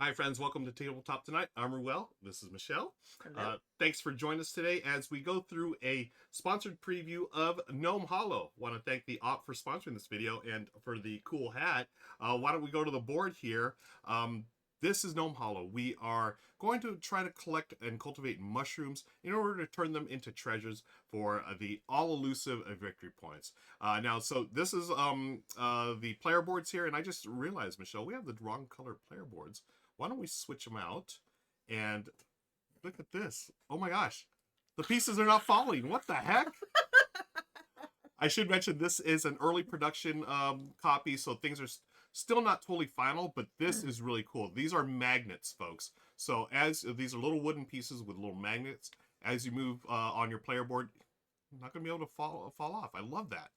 Hi, friends. Welcome to Tabletop Tonight. I'm Ruel. This is Michelle. Hello. Thanks for joining us today as we go through a sponsored preview of Gnome Hollow. Want to thank the op for sponsoring this video and for the cool hat. Why don't we go to the board here? This is Gnome Hollow. We are going to try to collect and cultivate mushrooms in order to turn them into treasures for the all-elusive victory points. So this is the player boards here, and I just realized, Michelle, we have the wrong color player boards. Why don't we switch them out? And look at this. Oh my gosh. The pieces are not falling. What the heck? I should mention this is an early production copy, so things are still not totally final, but this is really cool. These are magnets, folks. So as these are little wooden pieces with little magnets, as you move on your player board, you're not going to be able to fall off. I love that.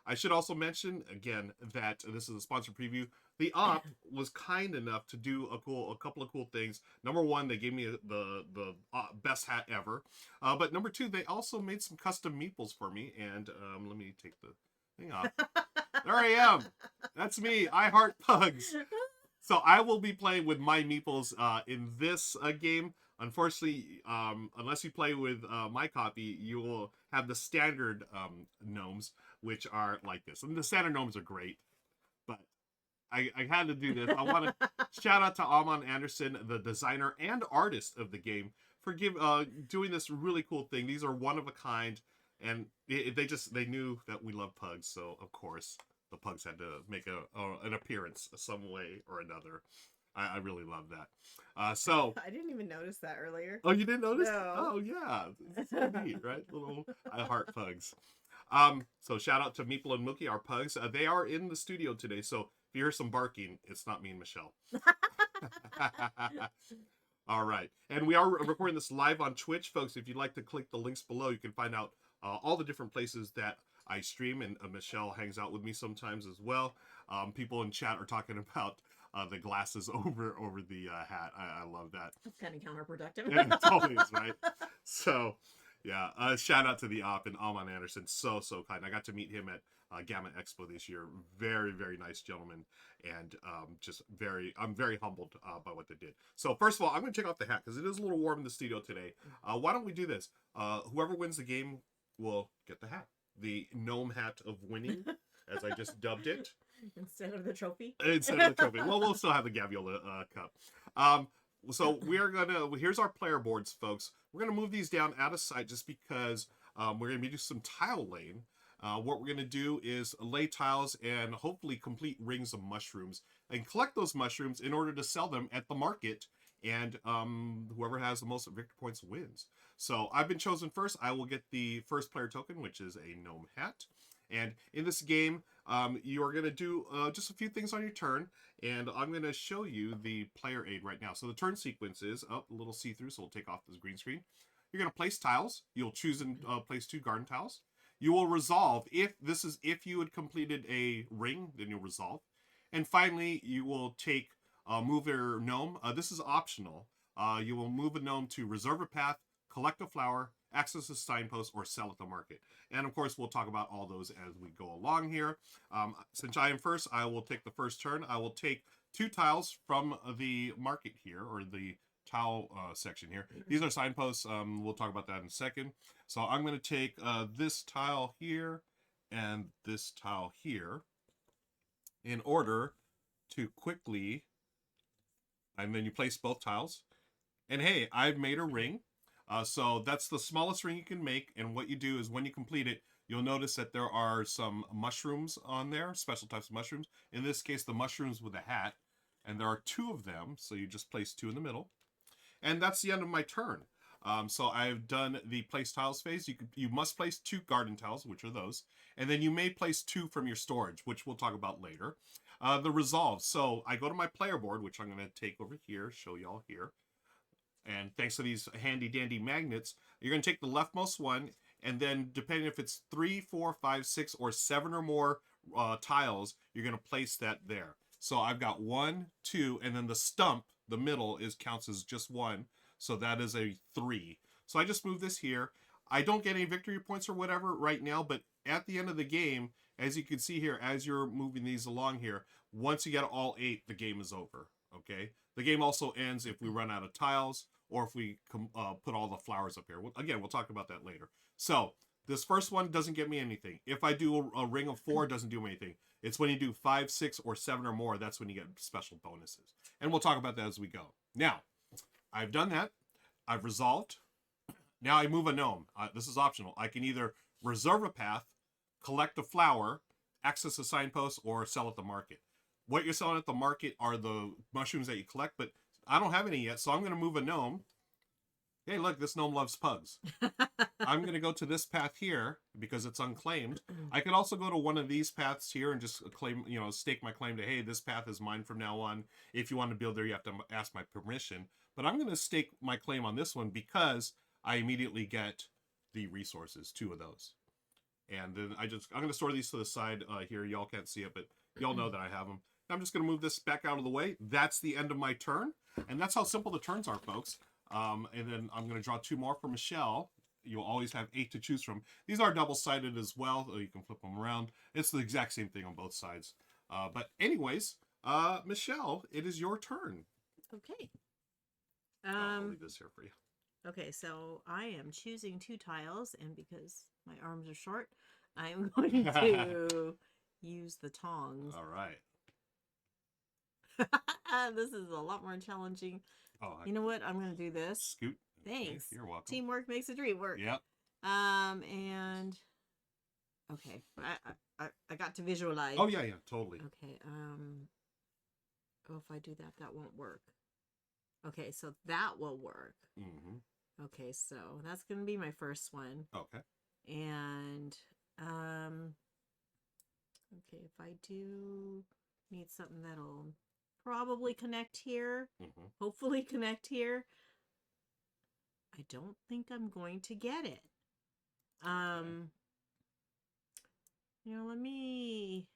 I should also mention, again, that this is a sponsored preview. The op was kind enough to do a couple of cool things. Number one, they gave me the best hat ever. But number two, they also made some custom meeples for me. And let me take the thing off. There I am. That's me. I heart pugs. So I will be playing with my meeples in this game. Unfortunately, unless you play with my copy, you will have the standard gnomes, which are like this. And the standard gnomes are great, but I had to do this. I want to shout out to Amon Anderson, the designer and artist of the game, for doing this really cool thing. These are one of a kind, and they knew that we love pugs, so of course the pugs had to make an appearance some way or another. I really love that. So I didn't even notice that earlier. oh, you didn't notice? No. Oh yeah, it's so neat, right? Little I heart pugs. So shout out to Meeple and Mookie, our pugs. They are in the studio today, so if you hear some barking, it's not me and Michelle. All right, and we are recording this live on Twitch, folks. If you'd like to click the links below, you can find out all the different places that I stream, and Michelle hangs out with me sometimes as well. People in chat are talking about the glasses over the hat. I love that. That's kind of counterproductive. Yeah, it totally is, right? So, yeah, shout out to the op and Alman Anderson. So kind. I got to meet him at Gamma Expo this year. Very, very nice gentleman. And I'm very humbled by what they did. So, first of all, I'm going to take off the hat because it is a little warm in the studio today. Why don't we do this? Whoever wins the game will get the hat. The gnome hat of winning, as I just dubbed it. Instead of the trophy? Instead of the trophy. Well, we'll still have the Gaviola cup. So here's our player boards, folks. We're going to move these down out of sight just because we're going to do some tile laying. What we're going to do is lay tiles and hopefully complete rings of mushrooms and collect those mushrooms in order to sell them at the market. And whoever has the most victory points wins. So I've been chosen first. I will get the first player token, which is a gnome hat. And in this game, you are going to do just a few things on your turn. And I'm going to show you the player aid right now. So the turn sequence is a little see-through, so we'll take off this green screen. You're going to place tiles. You'll choose and place 2 garden tiles. You will resolve. If you had completed a ring, then you'll resolve. And finally, you will take move your gnome. This is optional. You will move a gnome to reserve a path, collect a flower, access a signpost, or sell at the market. And of course, we'll talk about all those as we go along here. Since I am first, I will take the first turn. I will take 2 tiles from the market here, or the tile section here. These are signposts. We'll talk about that in a second. So I'm going to take this tile here and this tile here in order to quickly... And then you place both tiles. And hey, I've made a ring. So that's the smallest ring you can make. And what you do is when you complete it, you'll notice that there are some mushrooms on there, special types of mushrooms. In this case, the mushrooms with a hat. And there are 2 of them. So you just place 2 in the middle. And that's the end of my turn. So I've done the place tiles phase. You must place 2 garden tiles, which are those. And then you may place 2 from your storage, which we'll talk about later. The resolve. So I go to my player board, which I'm going to take over here, show y'all here. And thanks to these handy dandy magnets, you're going to take the leftmost one, and then depending if it's 3, 4, 5, 6, or 7 or more tiles, you're going to place that there. So I've got 1, 2, and then the stump, the middle, counts as just 1. So that is a 3. So I just move this here. I don't get any victory points or whatever right now, but at the end of the game, as you can see here, as you're moving these along here, once you get all 8, the game is over. Okay. The game also ends if we run out of tiles or if we put all the flowers up here. Again, we'll talk about that later. So this first one doesn't get me anything. If I do a ring of 4, it doesn't do anything. It's when you do 5, 6, or 7 or more, that's when you get special bonuses. And we'll talk about that as we go. Now, I've done that. I've resolved. Now I move a gnome. This is optional. I can either reserve a path, collect a flower, access a signpost, or sell at the market. What you're selling at the market are the mushrooms that you collect, but I don't have any yet, so I'm going to move a gnome. Hey, look, this gnome loves pugs. I'm going to go to this path here because it's unclaimed. I could also go to one of these paths here and just claim, stake my claim to, hey, this path is mine from now on. If you want to build there, you have to ask my permission. But I'm going to stake my claim on this one because I immediately get the resources, 2 of those. And then I'm going to store these to the side here. Y'all can't see it, but y'all know that I have them. I'm just going to move this back out of the way. That's the end of my turn. And that's how simple the turns are, folks. And then I'm going to draw 2 more for Michelle. You'll always have 8 to choose from. These are double-sided as well. So you can flip them around. It's the exact same thing on both sides. But anyways, Michelle, it is your turn. Okay. I'll leave this here for you. Okay, so I am choosing 2 tiles, and because my arms are short, I am going to use the tongs. All right. This is a lot more challenging. Oh, you know what? I'm going to do this. Scoot. Thanks. Okay, you're welcome. Teamwork makes the dream work. Yep. And okay, I got to visualize. Oh yeah, totally. Okay. Oh, if I do that, that won't work. Okay, so that will work. Mm-hmm. Okay, so that's gonna be my first one. Okay. And okay, if I do need something that'll probably connect here, hopefully connect here. I don't think I'm going to get it. Let me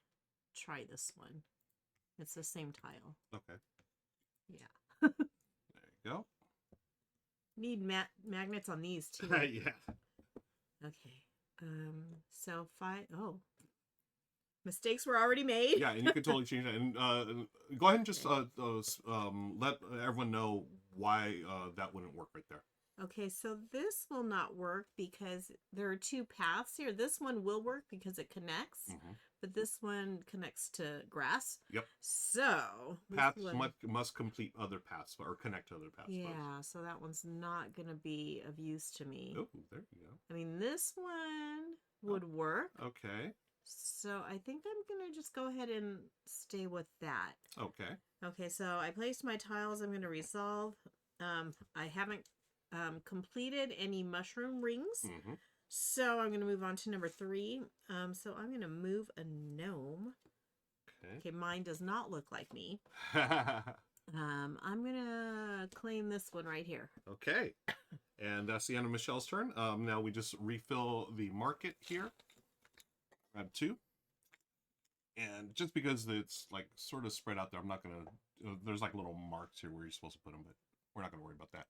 try this one. It's the same tile. Okay. Yeah. There you go. Need magnets on these too. Yeah. Okay. So mistakes were already made. Yeah, and you can totally change that. And go ahead and just let everyone know why that wouldn't work right there. Okay, so this will not work because there are 2 paths here. This one will work because it connects, but this one connects to grass. Yep. So paths must complete other paths or connect to other paths. Yeah, so that one's not going to be of use to me. Oh, there you go. I mean, this one would work. Okay. So I think I'm going to just go ahead and stay with that. Okay. Okay, so I placed my tiles. I'm going to resolve. I haven't completed any mushroom rings. So I'm going to move on to number 3. So I'm going to move a gnome. Okay, mine does not look like me. I'm going to claim this one right here. Okay. And that's the end of Michelle's turn. Now we just refill the market here. Grab 2. And just because it's like sort of spread out there, I'm not going to... there's like little marks here where you're supposed to put them, but we're not going to worry about that.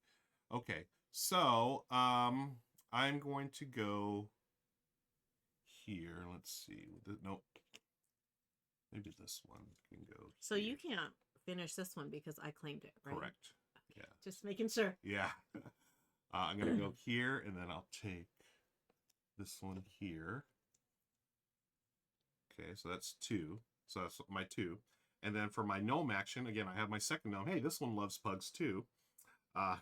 Okay. So, I'm going to go here. Let's see. Nope. Maybe this one can go. So you can't finish this one because I claimed it, right? Correct. Okay. Yeah. Just making sure. Yeah. I'm going to go here, and then I'll take this one here. Okay, so that's 2. So that's my 2. And then for my gnome action, again, I have my second gnome. Hey, this one loves pugs too. I'm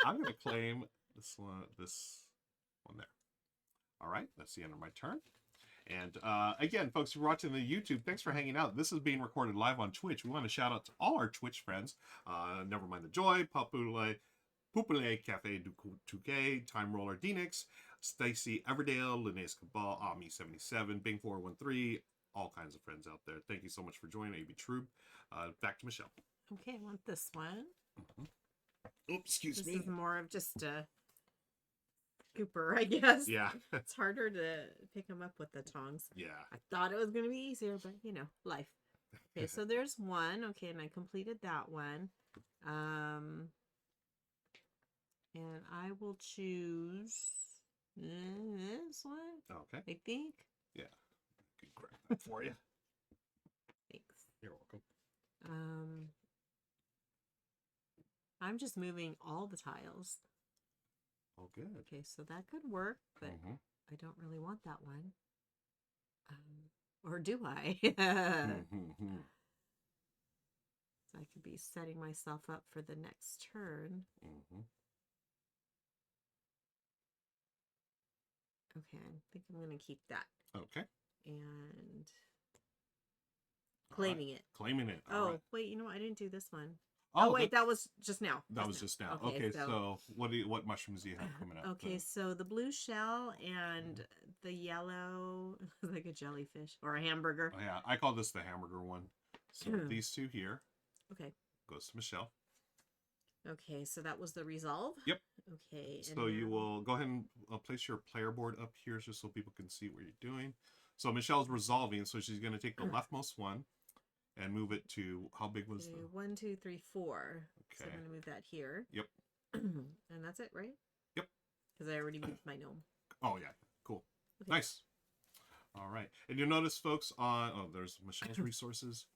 going to claim this one there. All right, that's the end of my turn. And again, folks who are watching the YouTube, thanks for hanging out. This is being recorded live on Twitch. We want to shout out to all our Twitch friends. Never Mind the Joy, Popule Cafe du Touquet, Time Roller Denix, Stacy Everdale, Linnaeus Cabal, Ami77, Bing413, all kinds of friends out there. Thank you so much for joining, AB Troop. Back to Michelle. Okay, I want this one. Oops, excuse me. This is more of just a scooper, I guess. Yeah. It's harder to pick them up with the tongs. Yeah. I thought it was going to be easier, but life. Okay, so there's one. Okay, and I completed that one. And I will choose this one. Okay. I think. Yeah. I can grab that for you. Thanks. You're welcome. I'm just moving all the tiles. Oh, good. Okay, so that could work, but Mm-hmm. I don't really want that one. Or do I? Mm-hmm. So I could be setting myself up for the next turn. Mm-hmm. Okay, I think I'm going to keep that. Okay. And All right. claiming it. Claiming it. All Oh, right. wait, you know what? I didn't do this one. Oh, Wait, that was just now. That was just now. Okay, so what mushrooms do you have coming up? Okay, so the blue shell and the yellow, like a jellyfish or a hamburger. Oh, yeah, I call this the hamburger one. So these two here. Okay. Goes to Michelle. Okay, so that was the resolve? Yep. Okay. So you will go ahead and place your player board up here just so people can see what you're doing. So Michelle's resolving, so she's going to take the leftmost one and move it to, how big was the... 1, 2, 3, 4. Okay. So I'm going to move that here. Yep. And that's it, right? Yep. Because I already moved my gnome. Oh, yeah. Cool. Okay. Nice. All right. And you'll notice, folks, on... Oh, there's Michelle's resources.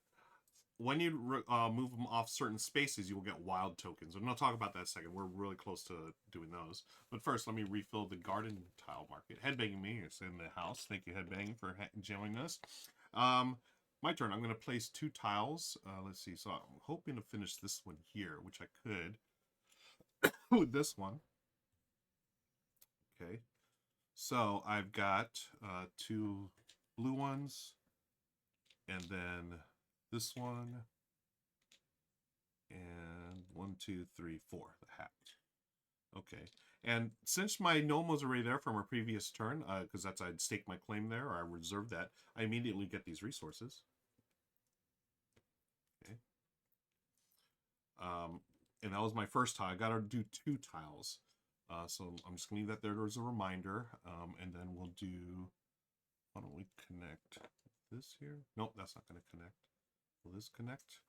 When you move them off certain spaces, you will get wild tokens. And I'll talk about that in a second. We're really close to doing those. But first, let me refill the garden tile market. Headbanging me is in the house. Thank you, Headbanging, for joining us. My turn. I'm going to place 2 tiles. Let's see. So I'm hoping to finish this one here, which I could with this one. Okay. So I've got 2 blue ones, and then this one, and 1, 2, 3, 4, the hat. Okay, and since my gnome was already there from our previous turn, because that's I'd staked my claim there, or I reserved that, I immediately get these resources. Okay. And that was my first tile. I got to do 2 tiles. So I'm just going to leave that there as a reminder, and then we'll do, why don't we connect this here? Nope, that's not going to connect. Will this connect?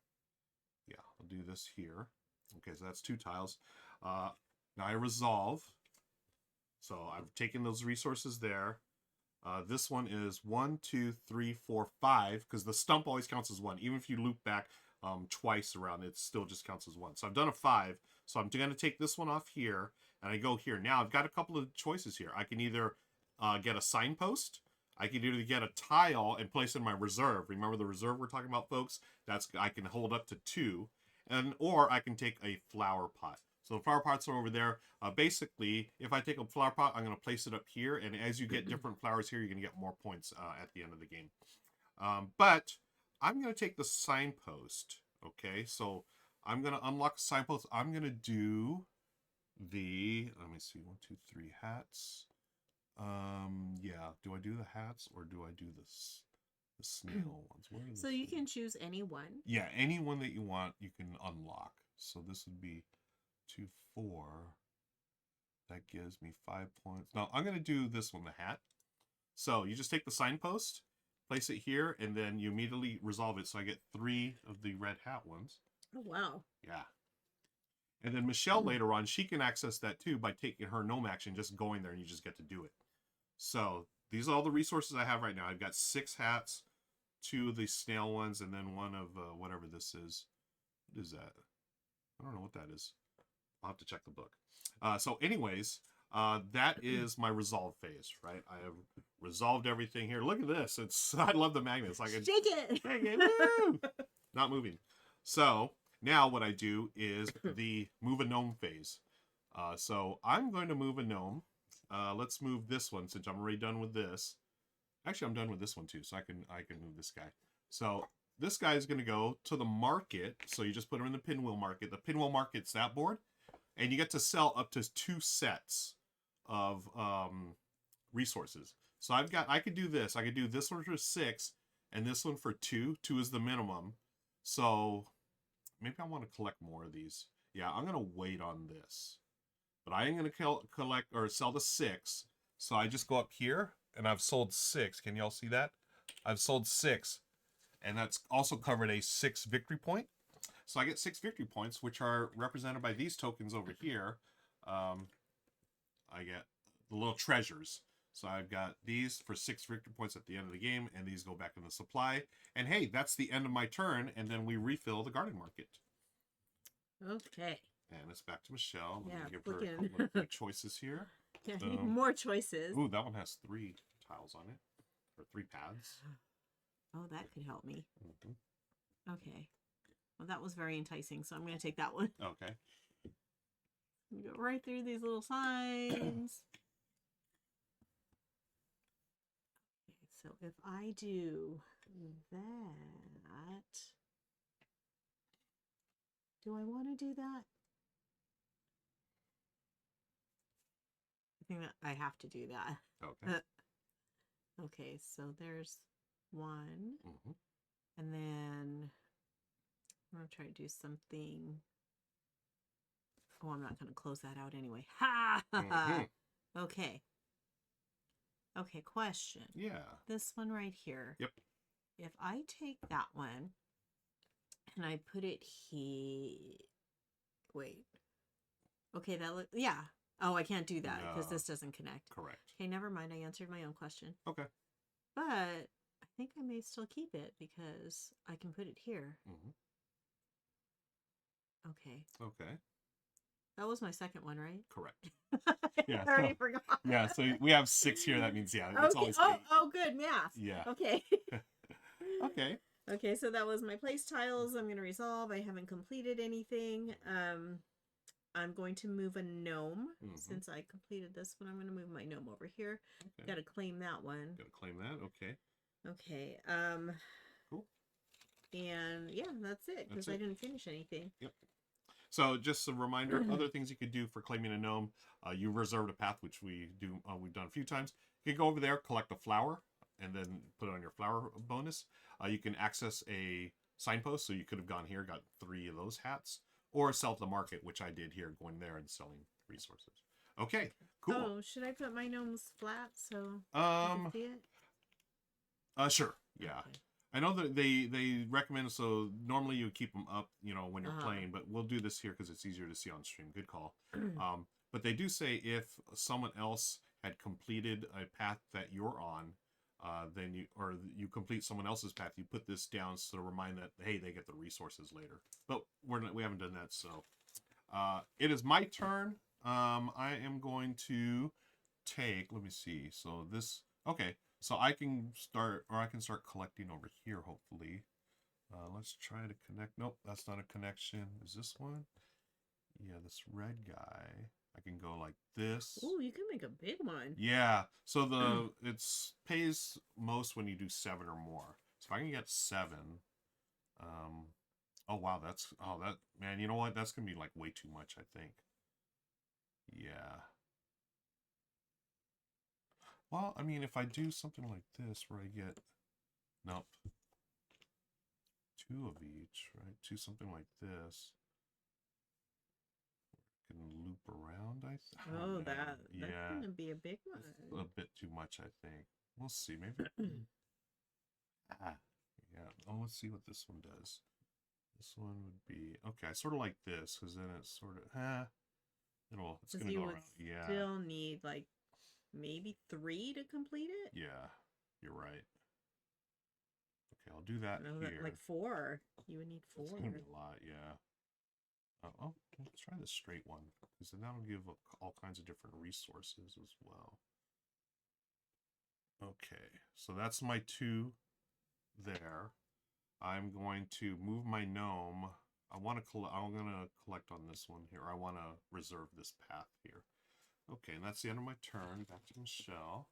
Yeah, I'll do this here. Okay, so that's 2 tiles. Now I resolve. So I've taken those resources there. This one is 1, 2, 3, 4, 5, because the stump always counts as 1. Even if you loop back twice around, it still just counts as 1. So I've done a 5. So I'm going to take this one off here, and I go here. Now I've got a couple of choices here. I can either get a signpost. I can either get a tile and place in my reserve. Remember the reserve we're talking about, folks? That's I can hold up to 2. Or I can take a flower pot. So the flower pots are over there. Basically, if I take a flower pot, I'm going to place it up here. And as you get different flowers here, you're going to get more points at the end of the game. But I'm going to take the signpost. Okay, so I'm going to unlock the signpost. I'm going to do the, let me see, 1, 2, 3 hats. Yeah, do I do the hats or do I do this? The snail ones. Where are so you can choose any one. Yeah, any one that you want, you can unlock. So this would be 2, 4. That gives me 5 points. Now I'm going to do this one, the hat. So you just take the signpost, place it here, and then you immediately resolve it. So I get 3 of the red hat ones. Oh, wow. Yeah. And then Michelle later on, she can access that too by taking her gnome action, just going there, and you just get to do it. So these are all the resources I have right now. I've got 6 hats, 2 of the snail ones, and then 1 of whatever this is. What is that? I don't know what that is. I'll have to check the book. So anyways, that is my resolve phase, right? I have resolved everything here. Look at this. It's I love the magnets. Like Shake it. Shake it. Woo! Not moving. So now what I do is the move a gnome phase. So I'm going to move a gnome. Let's move this one since I'm already done with this. Actually, I'm done with this one too, so I can move this guy. So this guy is going to go to the market. So you just put him in the pinwheel market. The pinwheel market's that board, and you get to sell up to 2 sets of resources. So I could do this. I could do this one for 6, and this one for 2. 2 is the minimum. So maybe I want to collect more of these. Yeah, I'm going to wait on this. But I am going to collect or sell the 6. So I just go up here, and I've sold 6. Can y'all see that? I've sold 6. And that's also covered a 6 victory point. So I get 6 victory points, which are represented by these tokens over here. I get the little treasures. So I've got these for 6 victory points at the end of the game, and these go back in the supply. And hey, that's the end of my turn, and then we refill the garden market. Okay. And it's back to Michelle. Yeah, Give her a looking. couple of choices here. Yeah, more choices. Ooh, that one has 3 tiles on it. Or 3 paths. Oh, that could help me. Mm-hmm. Okay. Well, that was very enticing, so I'm going to take that one. Okay. Go right through these little signs. Okay, so if I do that, do I want to do that? I think that I have to do that. Okay. Okay, so there's one. Mm-hmm. And then I'm going to try to do something. Oh, I'm not going to close that out anyway. Ha! Mm-hmm. Okay. Okay, question. Yeah. This one right here. Yep. If I take that one and I put it here. Wait. Okay, that look. Yeah. Oh, I can't do that because this doesn't connect. Correct. Okay, never mind. I answered my own question. Okay. But I think I may still keep it because I can put it here. Mm-hmm. Okay. Okay. That was my second one, right? Correct. I already forgot. Yeah, so we have 6 here. That means, it's always 8. Oh, good. Math. Yeah. Okay. Okay. Okay, so that was my place tiles. I'm going to resolve. I haven't completed anything. I'm going to move a gnome. Mm-hmm. Since I completed this one, I'm going to move my gnome over here. Okay. Got to claim that one. Got to claim that. Okay. Okay. Cool. And yeah, that's it because I didn't finish anything. Yep. So just a reminder, other things you could do for claiming a gnome. You reserved a path, which we do. We've done a few times. You can go over there, collect a flower, and then put it on your flower bonus. You can access a signpost, so you could have gone here, got 3 of those hats, or sell to the market, which I did here, going there and selling resources. Okay, cool. Oh, should I put my gnomes flat so you can see it? Sure. Yeah. Okay. I know that they recommend, so normally you keep them up, when you're playing, but we'll do this here because it's easier to see on stream. Good call. But they do say if someone else had completed a path that you're on, then you complete someone else's path, you put this down to remind that, hey, they get the resources later. But we haven't done that, so it is my turn. I am going to take, let me see. So this, okay. So I can start collecting over here, hopefully. Let's try to connect. Nope, that's not a connection. Is this one? Yeah, this red guy. I can go like this. Oh, you can make a big one. Yeah. So it's pays most when you do 7 or more. So if I can get 7, oh wow, man, you know what? That's gonna be like way too much, I think. Yeah. Well, I mean, if I do something like this where I get, nope, 2 of each, right? 2 something like this. I can loop around, I think. Oh, that's gonna be a big one. It's a bit too much, I think. We'll see, maybe. Yeah. Oh, let's see what this one does. This one would be, okay, I sort of like this, because then it's sort of, it's gonna go around. Yeah. Still need like maybe 3 to complete it? Yeah, you're right. Okay, I'll do that here. Like 4. You would need 4. It's gonna be a lot, yeah. Oh, let's try the straight one, because then that'll give all kinds of different resources as well. Okay, so that's my 2 there. I'm going to move my gnome. I'm gonna collect on this one here. I want to reserve this path here. Okay, and that's the end of my turn. Back to Michelle.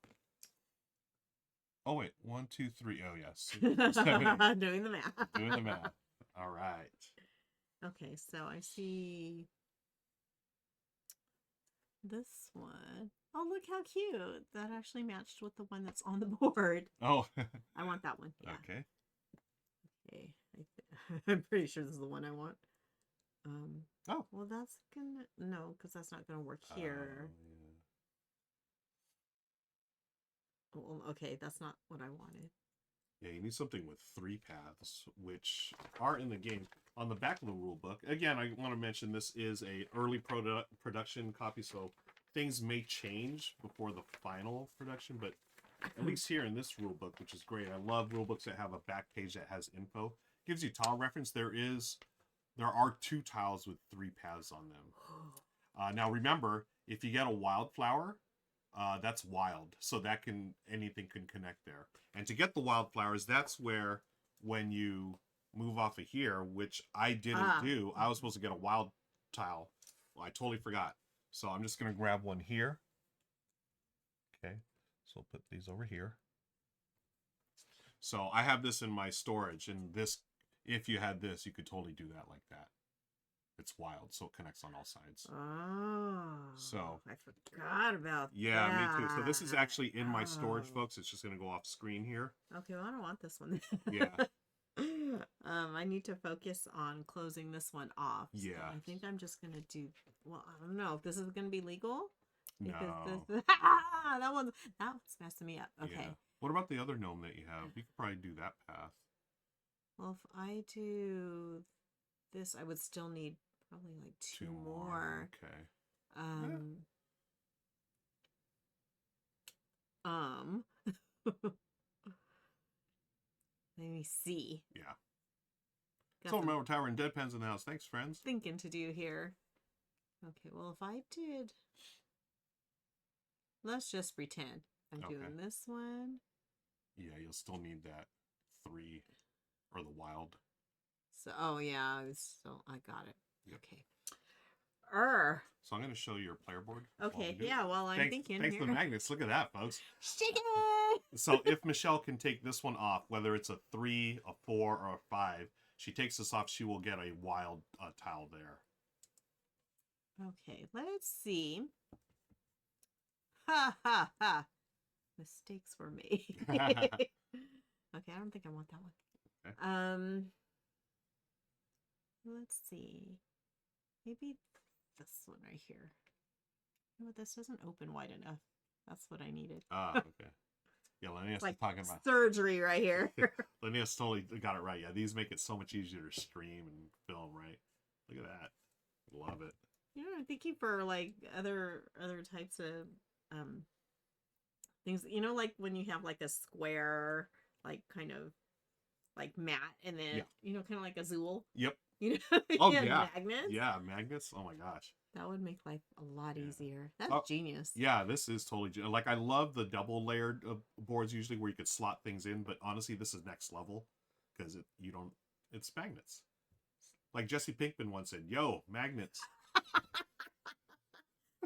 Oh wait, 1, 2, 3. Oh yes, 7. Doing the math. Doing the math. All right. Okay, so I see this one. Oh, look how cute! That actually matched with the one that's on the board. Oh. I want that one. Yeah. Okay. Okay, I'm pretty sure this is the one I want. Oh. Well, that's gonna no, because that's not gonna work here. Yeah. Well, okay, that's not what I wanted. Yeah, you need something with 3 paths, which are in the game. On the back of the rule book, again, I want to mention this is a early production copy, so things may change before the final production, but at least here in this rule book, which is great. I love rule books that have a back page that has info. Gives you tile reference. There is there are 2 tiles with 3 paths on them. Now remember, if you get a wildflower, that's wild, so that anything can connect there. And to get the wildflowers, that's where when you move off of here, which I didn't do, I was supposed to get a wild tile. Well, I totally forgot. So I'm just gonna grab one here. Okay, so I'll put these over here. So I have this in my storage, and this, if you had this, you could totally do that like that. It's wild, so it connects on all sides. Oh. So I forgot about that. Yeah, me too. So this is actually in my storage, folks. It's just going to go off screen here. Okay, well, I don't want this one. Yeah. I need to focus on closing this one off. So Yeah. I think I'm just going to do, well, I don't know if this is going to be legal. No. This, that one's messing me up. Okay. Yeah. What about the other gnome that you have? You could probably do that path. Well, if I do this, I would still need probably like two more. Okay. Let me see. Yeah. Got So remember, Tower and Deadpans in the house. Thanks, friends. Thinking to do here. Okay, well, if I did, let's just pretend I'm doing this one. Yeah, you'll still need that 3 or the wild. So, oh yeah, I got it. Yep. Okay. So I'm going to show you your player board. Okay, yeah, well, I'm thinking Thanks here. for the magnets. Look at that, folks. Shake it! So if Michelle can take this one off, whether it's a 3, a 4, or a 5, she takes this off, she will get a wild tile there. Okay, let's see. Ha ha ha. Mistakes were made. Okay, I don't think I want that one. Okay. Let's see. Maybe this one right here. You know what? This doesn't open wide enough. That's what I needed. Okay. Yeah, Linnea's like talking about surgery right here. Linnea's totally got it right. Yeah, these make it so much easier to stream and film, right? Look at that. Love it. You know, I'm thinking for like other types of things. You know, like when you have like a square, like kind of like mat, and then you know, kind of like a Zool. Yep. You know, oh yeah, magnets. Yeah, magnets. Oh my gosh, that would make life a lot easier. That's genius. Yeah, this is totally like I love the double layered boards usually where you could slot things in, but honestly, this is next level because it's magnets. Like Jesse Pinkman once said, "Yo, magnets."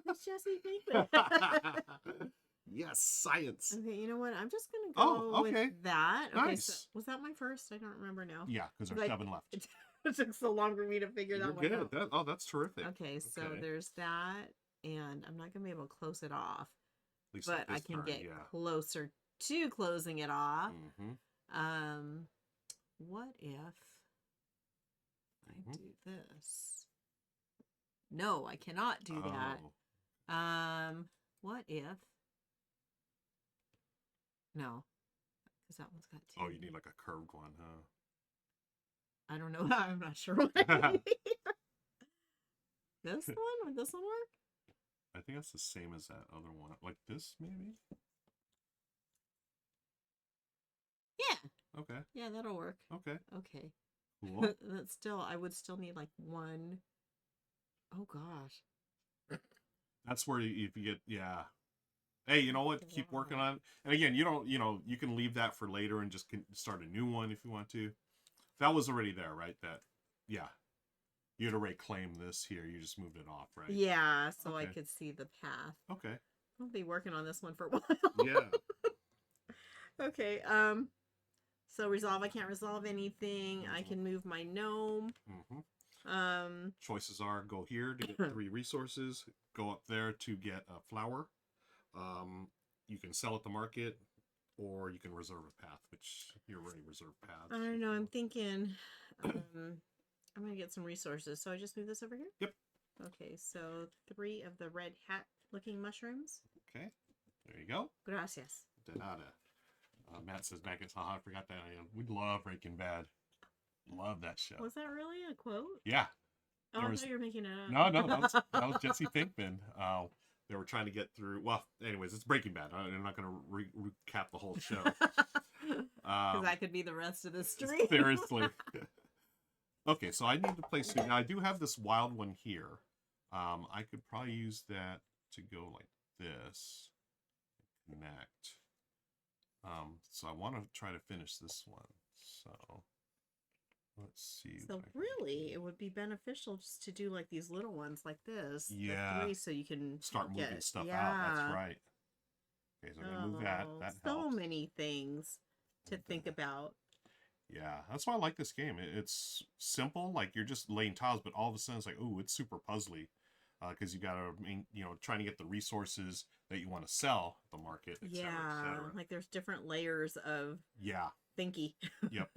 That's Jesse Pinkman. Yes, science. Okay, you know what? I'm just gonna go with that. Okay, Nice. so, was that my first? I don't remember now. Yeah, because there's 7 left. It took so long for me to figure that one out. That's terrific. Okay, so there's that, and I'm not gonna be able to close it off, but I can get closer to closing it off. Mm-hmm. What if I do this? No, I cannot do that. What if? No, because that one's got 2. Oh, you need like a curved one, huh? I don't know. I'm not sure what I need. This one? Would this one work? I think that's the same as that other one. Like this, maybe? Yeah. Okay. Yeah, that'll work. Okay. Okay. Cool. I would still need like 1. Oh gosh. That's where if you get, Hey, you know what? Keep working on it. And again, you can leave that for later and just start a new one if you want to. That was already there, right? You had already claimed this here. You just moved it off, right? Yeah, so I could see the path. Okay. I'll be working on this one for a while. Yeah. Okay. So resolve. I can't resolve anything. I can move my gnome. Mm-hmm. Choices are go here to get 3 resources. Go up there to get a flower. You can sell at the market. Or you can reserve a path, which you're already reserved paths. I don't know. I'm thinking I'm going to get some resources. So I just move this over here? Yep. Okay, so 3 of the red hat looking mushrooms. Okay. There you go. Gracias. De nada. Matt says, Magnets, haha, I forgot that. We love Breaking Bad. Love that show. Was that really a quote? Yeah. Oh, I thought you were making it up. No, that was Jesse Pinkman. They were trying to get through. Well, anyways, it's Breaking Bad. I'm not going to recap the whole show. Because that could be the rest of the stream. Seriously. Okay, so I need to place two. Now I do have this wild one here. I could probably use that to go like this. Connect. So I want to try to finish this one. So let's see. So really, it would be beneficial just to do like these little ones like this. Yeah. The 3, so you can Start moving get, stuff yeah. out. That's right. Okay, so I'm gonna move that. That so helps. many things to think about. Yeah, that's why I like this game. It's simple, like you're just laying tiles, but all of a sudden it's like, ooh, it's super puzzly, because you gotta, trying to get the resources that you want to sell at the market, et cetera, et cetera. Like there's different layers of thinky. Yep.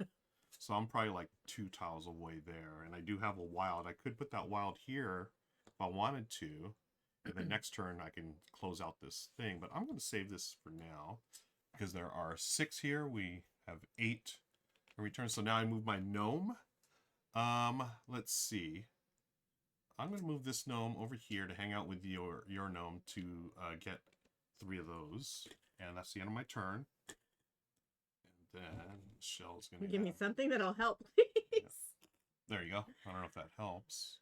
So I'm probably like 2 tiles away there, and I do have a wild. I could put that wild here if I wanted to. And the next turn I can close out this thing, but I'm going to save this for now because there are 6 here. We have 8 return. So now I move my gnome. Let's see. I'm going to move this gnome over here to hang out with your gnome to get 3 of those. And that's the end of my turn. And then Michelle's going to give me something that'll help, please. Yeah. There you go. I don't know if that helps.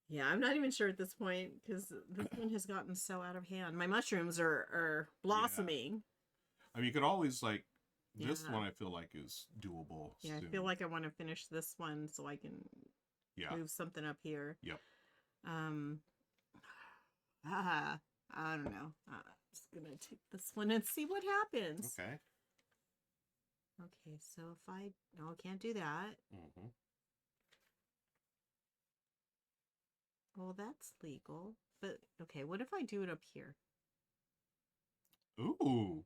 Yeah, I'm not even sure at this point because this one has gotten so out of hand. My mushrooms are blossoming. Yeah. I mean, you could always like this one. I feel like is doable. Yeah, soon. I feel like I want to finish this one so I can move something up here. Yep. I don't know. I'm just gonna take this one and see what happens. Okay. Okay, so if I can't do that. Mm-hmm. Well, that's legal. But okay, what if I do it up here? Ooh.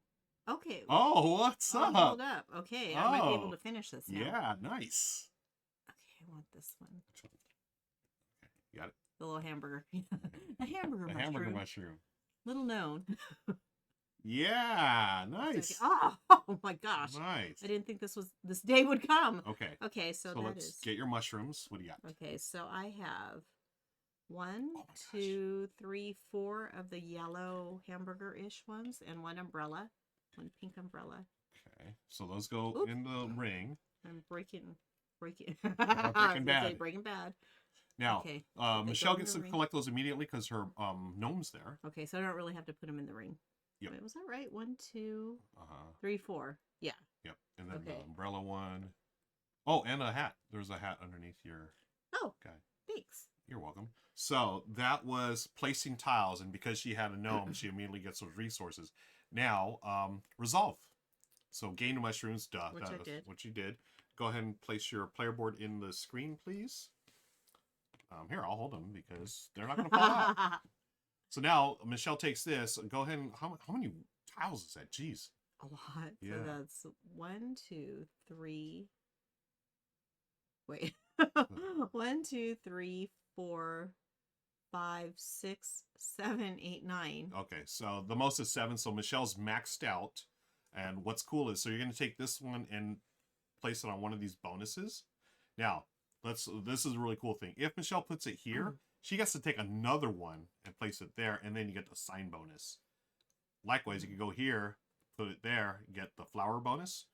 Okay. Oh, what's up? Hold up. Okay, I might be able to finish this now. Yeah, nice. Okay, I want this one. Okay, you got it. The little hamburger. The hamburger mushroom. Hamburger mushroom. Little known. Yeah, nice. Oh my gosh. Nice. I didn't think this day would come. Okay. Okay, so let's get your mushrooms. What do you got? Okay, so I have 1, 2, 3, 4 of the yellow hamburger-ish ones, and 1 umbrella, 1 pink umbrella. Okay, so those go in the ring. I'm breaking. Breaking bad. Breaking bad. Now, okay. Michelle gets to collect those immediately because her gnome's there. Okay, so I don't really have to put them in the ring. Yep. Wait, was that right? 1, 2, 3, 4. Yeah. Yep. And then the umbrella one. Oh, and a hat. There's a hat underneath your guy. Thanks. You're welcome. So that was placing tiles, and because she had a gnome, she immediately gets those resources. Now, resolve. So gain the mushrooms, duh. Which I did. What you did. Go ahead and place your player board in the screen, please. Here, I'll hold them because they're not going to fall out. So now, Michelle takes this. Go ahead and... How many tiles is that? Jeez. A lot. Yeah. So that's 1, 2, 3... Wait. 1, 2, 3, 4, 5, 6, 7, 8, 9. Okay, so the most is 7. So Michelle's maxed out. And what's cool is, so you're going to take this one and place it on one of these bonuses. Now, this is a really cool thing. If Michelle puts it here, she gets to take another one and place it there, and then you get the sign bonus. Likewise, you can go here, put it there, get the flower bonus.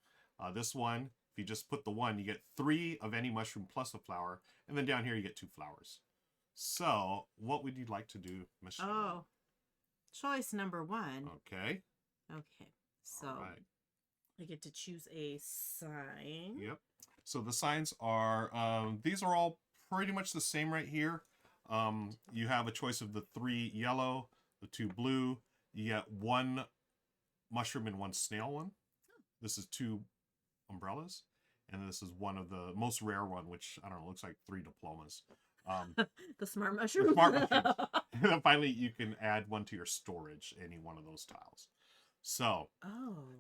This one, if you just put the 1, you get 3 of any mushroom plus a flower, and then down here you get 2 flowers. So, what would you like to do, Michelle? Oh, choice number 1. Okay. Okay, so I get to choose a sign. Yep. So the signs are, these are all pretty much the same right here. You have a choice of the 3 yellow, the 2 blue. You get 1 mushroom and 1 snail one. This is 2 umbrellas. And this is one of the most rare one, which, I don't know, looks like 3 diplomas. The smart mushroom. The smart mushrooms. And then finally, you can add 1 to your storage, any one of those tiles. So,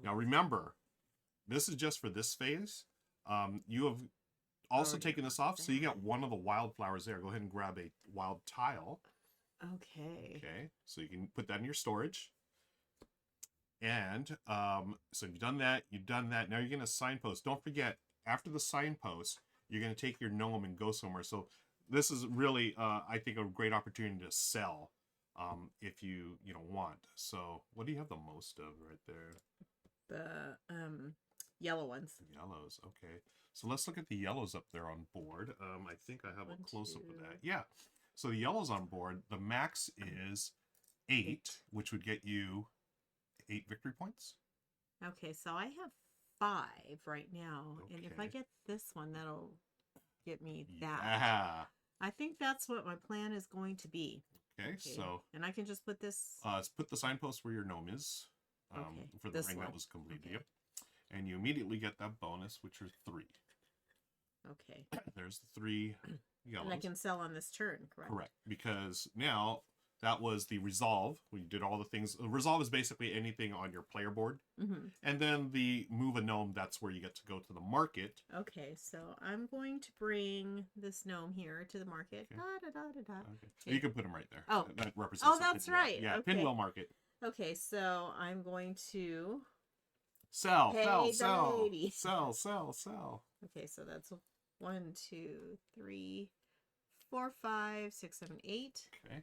now remember, this is just for this phase. You have also taken this off, so you got 1 of the wildflowers there. Go ahead and grab a wild tile. Okay. Okay, so you can put that in your storage. And so you've done that. Now you're going to signpost. Don't forget, after the signpost, you're going to take your gnome and go somewhere. So this is really, I think, a great opportunity to sell if you want. So what do you have the most of right there? The yellow ones. Yellows, okay. So let's look at the yellows up there on board. I think I have 1, a close-up of 2. that. Yeah. So the yellows on board, the max is 8, which would get you 8 victory points. Okay, so I have 5 right now. And if I Okay. get this one, that'll get me that. Yeah. I think that's what my plan is going to be. Okay, so and I can just put this. let's put the signpost where your gnome is. Okay, For the this ring one. that was completed. Okay. Yep. And you immediately get that bonus, which are 3. Okay. There's the 3 yellows. And I can sell on this turn, correct? Correct. Because now that was the resolve. We did all the things. Resolve is basically anything on your player board. Mm-hmm. And then the move a gnome, that's where you get to go to the market. Okay, so I'm going to bring this gnome here to the market. Okay. Da, da, da, da, da. Okay. You can put him right there. Oh. That represents the That's Pinwheel. right. Yeah, Okay. Pinwheel Market. Okay, so I'm going to Sell, pay sell, the sell, lady. sell, sell, sell. Okay, so that's 1, 2, 3, 4, 5, 6, 7, 8. Okay.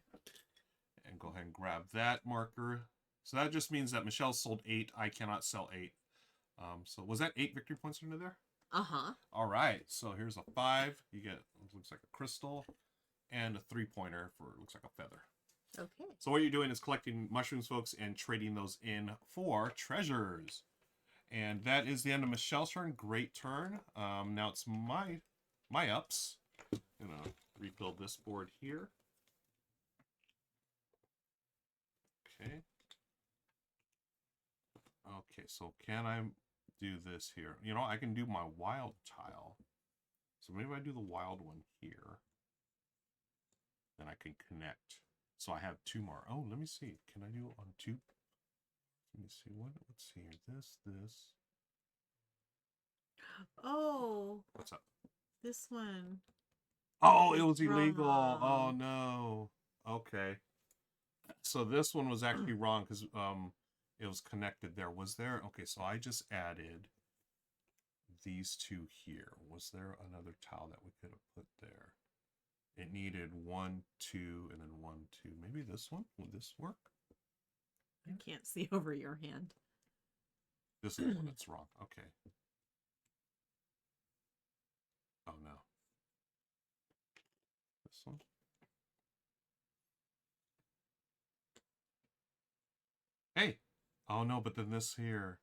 And go ahead and grab that marker. So that just means that Michelle sold 8. I cannot sell 8. So was that 8 victory points under there? Uh-huh. All right. So here's a 5. You get, looks like a crystal. And a 3-pointer for, looks like a feather. Okay. So what you're doing is collecting mushrooms, folks, and trading those in for treasures. And that is the end of Michelle's turn. Great turn. Now it's my ups. I'm gonna rebuild this board here. Okay. Okay, so can I do this here? You know, I can do my wild tile. So maybe I do the wild one here. Then I can connect. So I have 2 more. Oh, let me see. Can I do it on 2? Let me see. Let's see here. This. Oh. What's up? This one. Oh, it was illegal. Wrong. Oh, no. Okay. So this one was actually wrong because it was connected there. Was there? Okay, so I just added these 2 here. Was there another tile that we could have put there? It needed 1, 2, and then 1, 2. Maybe this one? Would this work? I can't see over your hand. This is the one that's wrong. Okay. Oh, no. This one? Hey! Oh, no, but then this here.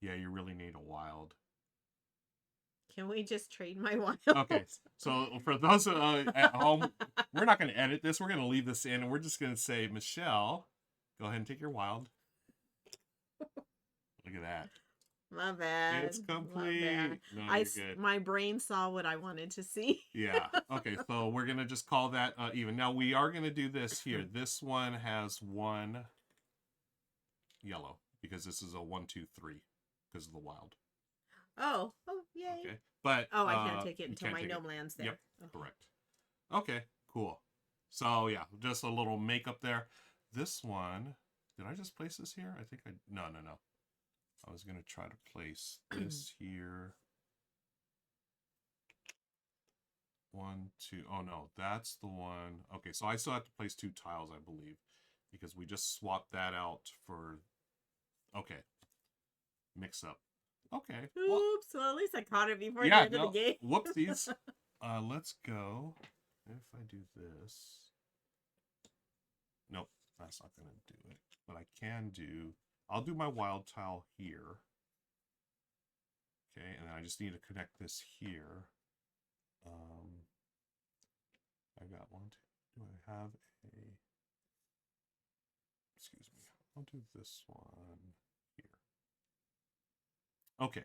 Yeah, you really need a wild. Can we just trade my wild? Okay, so for those at home, we're not going to edit this. We're going to leave this in, and we're just going to say, Michelle, go ahead and take your wild. Look at that. My bad. It's complete. No, you're good. My brain saw what I wanted to see. Yeah. Okay, so we're going to just call that even. Now, we are going to do this here. This one has 1 yellow, because this is a 1, 2, 3, because of the wild. Oh, yay. Okay. But I can't take it until my gnome lands there. Yep, correct. Okay, cool. So yeah, just a little makeup there. This one, did I just place this here? I think no. I was gonna try to place this here. 1, 2. Oh no, that's the one. Okay, so I still have to place 2 tiles, I believe, because we just swapped that out for. Okay, mix up. Okay. Oops. Well, at least I caught it before the end of the game. Whoopsies. Let's go. If I do this. Nope, that's not going to do it. But I can do. I'll do my wild tile here. Okay, and I just need to connect this here. I got 1, 2. Do I have a. Excuse me. I'll do this one here. Okay,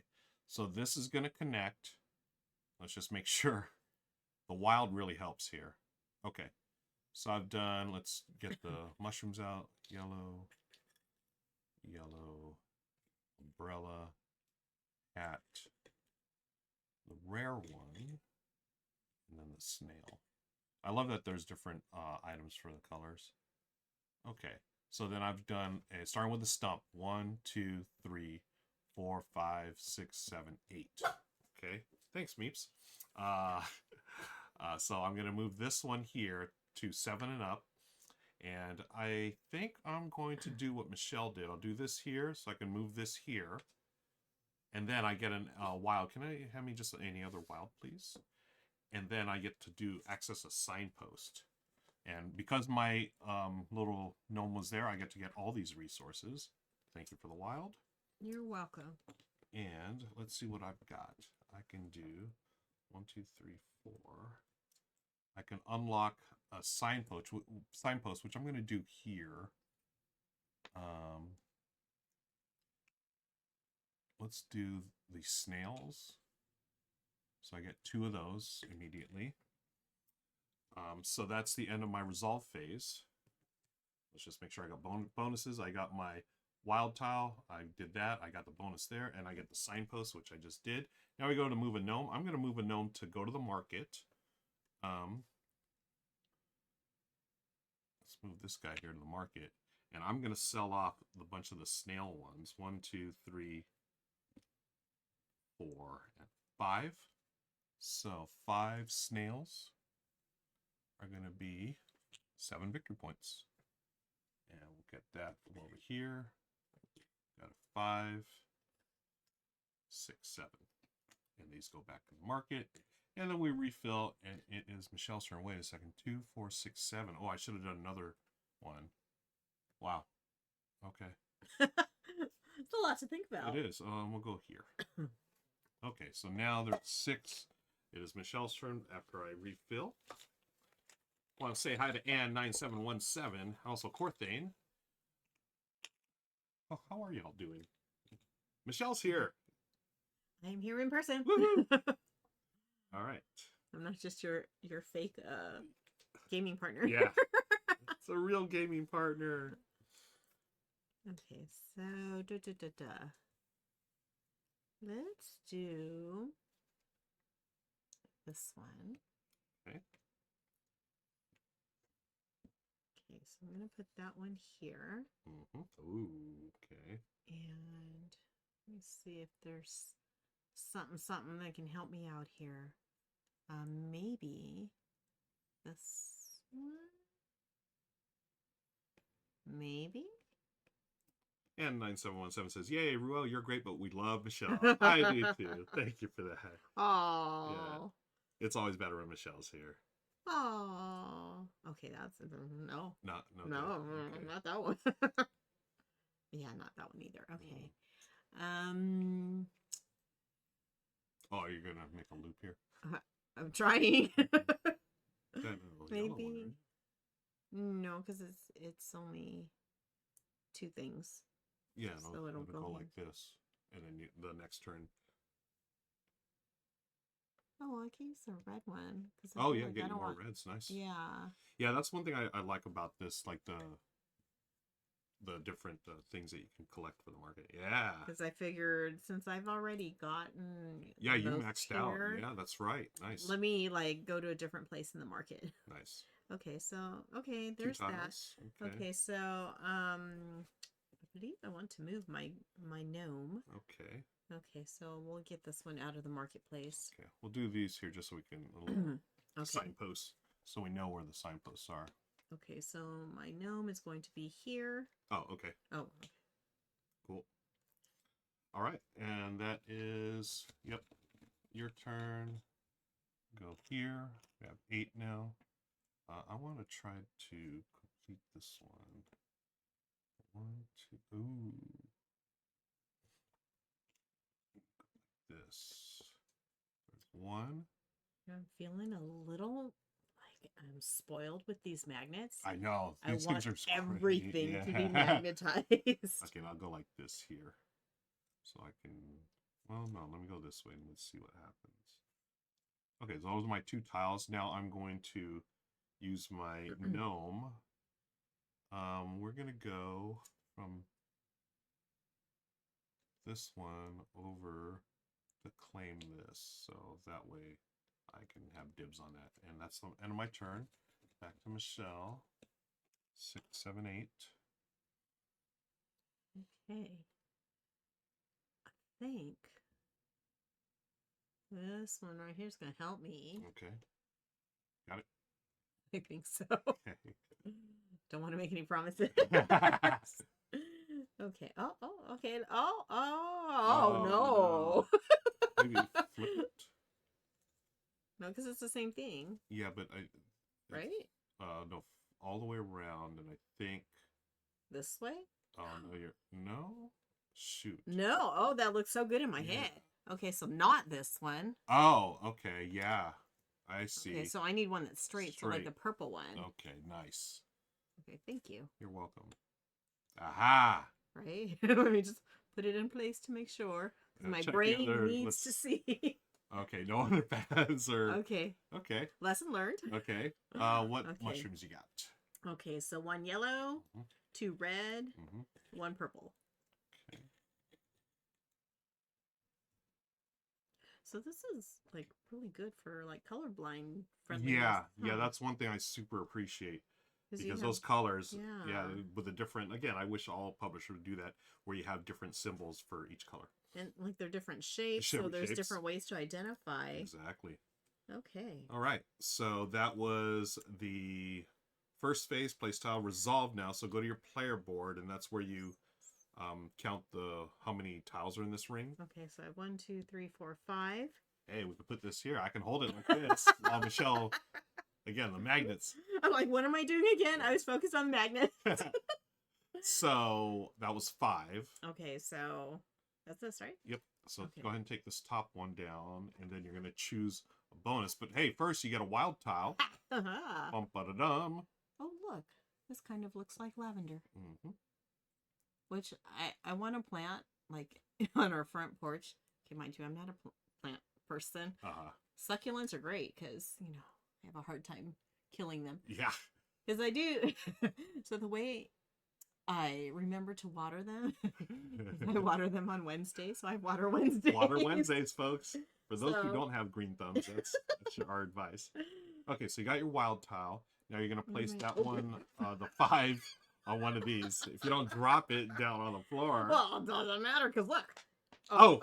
so this is going to connect. Let's just make sure. The wild really helps here. Okay, so I've done, let's get the mushrooms out. Yellow, umbrella, hat, the rare one, and then the snail. I love that there's different items for the colors. Okay, so then I've done, starting with the stump. 1, 2, 3, 4, 5, 6, 7, 8. Okay, thanks, Meeps. So I'm going to move this one here to 7 and up. And I think I'm going to do what Michelle did. I'll do this here so I can move this here. And then I get an wild. Can I have me just any other wild, please? And then I get to do access a signpost. And because my little gnome was there, I get to get all these resources. Thank you for the wild. You're welcome. And let's see what I've got. I can do 1, 2, 3, 4. I can unlock a signpost, which I'm going to do here. Let's do the snails. So I get 2 of those immediately. So that's the end of my resolve phase. Let's just make sure I got bonuses. I got my wild tile. I did that. I got the bonus there. And I get the signpost, which I just did. Now we go to move a gnome. I'm going to move a gnome to go to the market. Let's move this guy here to the market. And I'm going to sell off the bunch of the snail ones. 1, 2, 3, 4, and 5. So 5 snails are going to be 7 victory points. And we'll get that from over here. Got a 5, 6, 7. And these go back to the market. And then we refill, and it is Michelle's turn. Wait a second. 2, 4, 6, 7. Oh, I should have done another one. Wow. Okay. It's a lot to think about. It is. We'll go here. Okay, so now there's 6. It is Michelle's turn after I refill. I want to say hi to Ann9717, also Corthane. Oh, how are y'all doing? Michelle's here. I'm here in person. All right. I'm not just your fake gaming partner. Yeah. It's a real gaming partner. Okay, so let's do this one. Okay. Okay, so I'm gonna put that one here. Ooh, okay. And let me see if there's something that can help me out here. Maybe this one. Maybe. And 9717 says, "Yay, Ruel, you're great, but we love Michelle." I do too. Thank you for that. Oh. Yeah. It's always better when Michelle's here. Oh. Okay, that's no. No, Okay. Not that one. Yeah, not that one either. Okay. Oh, you're gonna make a loop here? I'm trying. Maybe. Maybe. No, because it's only 2 things. Yeah, so no, it'll go like this, and then the next turn. Oh, I can use the red one. Oh yeah, get more reds. Nice. Yeah. Yeah, that's one thing I like about this, like the different things that you can collect for the market. Yeah. Because I figured since I've already gotten you maxed out. Yeah, that's right. Nice. Let me go to a different place in the market. Nice. Okay, so there's that. Okay, so I believe I want to move my gnome. Okay. Okay, so we'll get this one out of the marketplace. Okay, we'll do these here just so we can okay. Signposts, so we know where the signposts are. Okay, so my gnome is going to be here. Oh, okay. Oh, okay. Cool. All right, and that is, yep, your turn. Go here. We have 8 now. I want to try to complete this one. 1, 2, ooh. This. There's 1. I'm feeling a little like I'm spoiled with these magnets. I know. These things are everything to be magnetized. Okay, I'll go like this here. So I can, well, no, let me go this way and let's see what happens. Okay, so those are my 2 tiles. Now I'm going to use my gnome. We're going to go from this one over to claim this. So that way I can have dibs on that. And that's the end of my turn. Back to Michelle. 6, 7, 8. Okay. I think this one right here is going to help me. Okay. Got it? I think so. Okay. Don't want to make any promises. Okay. Oh, Okay. Oh, no. Maybe flip it. No, because it's the same thing, Yeah, but right? no, all the way around, and I think. This way? Oh no, no. Shoot. No. Oh, that looks so good in my head. Okay, so not this one. Oh, okay, yeah. I see. Okay, so I need one that's straight, so like the purple one. Okay, nice. Okay, thank you. You're welcome. Aha! Right? Let me just put it in place to make sure. My brain needs to see. Okay, no other paths or... Okay. Okay. Lesson learned. Okay. What mushrooms you got? Okay, so 1 yellow, 2 red, 1 purple. Okay. So this is like really good for like colorblind friendly. Yeah, that's one thing I super appreciate. Because those colors, with a different, again, I wish all publishers would do that, where you have different symbols for each color. And like they're different shapes, so there's different ways to identify. Exactly. Okay. All right, so that was the first phase, playstyle resolved now. So go to your player board, and that's where you count how many tiles are in this ring. Okay, so I have 1, 2, 3, 4, 5. Hey, we can put this here. I can hold it like this while Michelle... Again, the magnets. I'm like, what am I doing again? I was focused on the magnet. So that was 5. Okay, so that's this, right? Yep. So go ahead and take this top one down, and then you're going to choose a bonus. But hey, first you get a wild tile. Bum-ba-da-dum. Oh, look. This kind of looks like lavender. Which I want to plant, like, on our front porch. Okay, mind you, I'm not a plant person. Succulents are great because, you know, I have a hard time killing them. Yeah. Because I do. So the way I remember to water them, I water them on Wednesday, so I water Wednesdays. Water Wednesdays, folks. For those who don't have green thumbs, that's our advice. Okay, so you got your wild tile. Now you're going to place that one, the 5, on one of these. If you don't drop it down on the floor. Well, it doesn't matter, because look. Oh,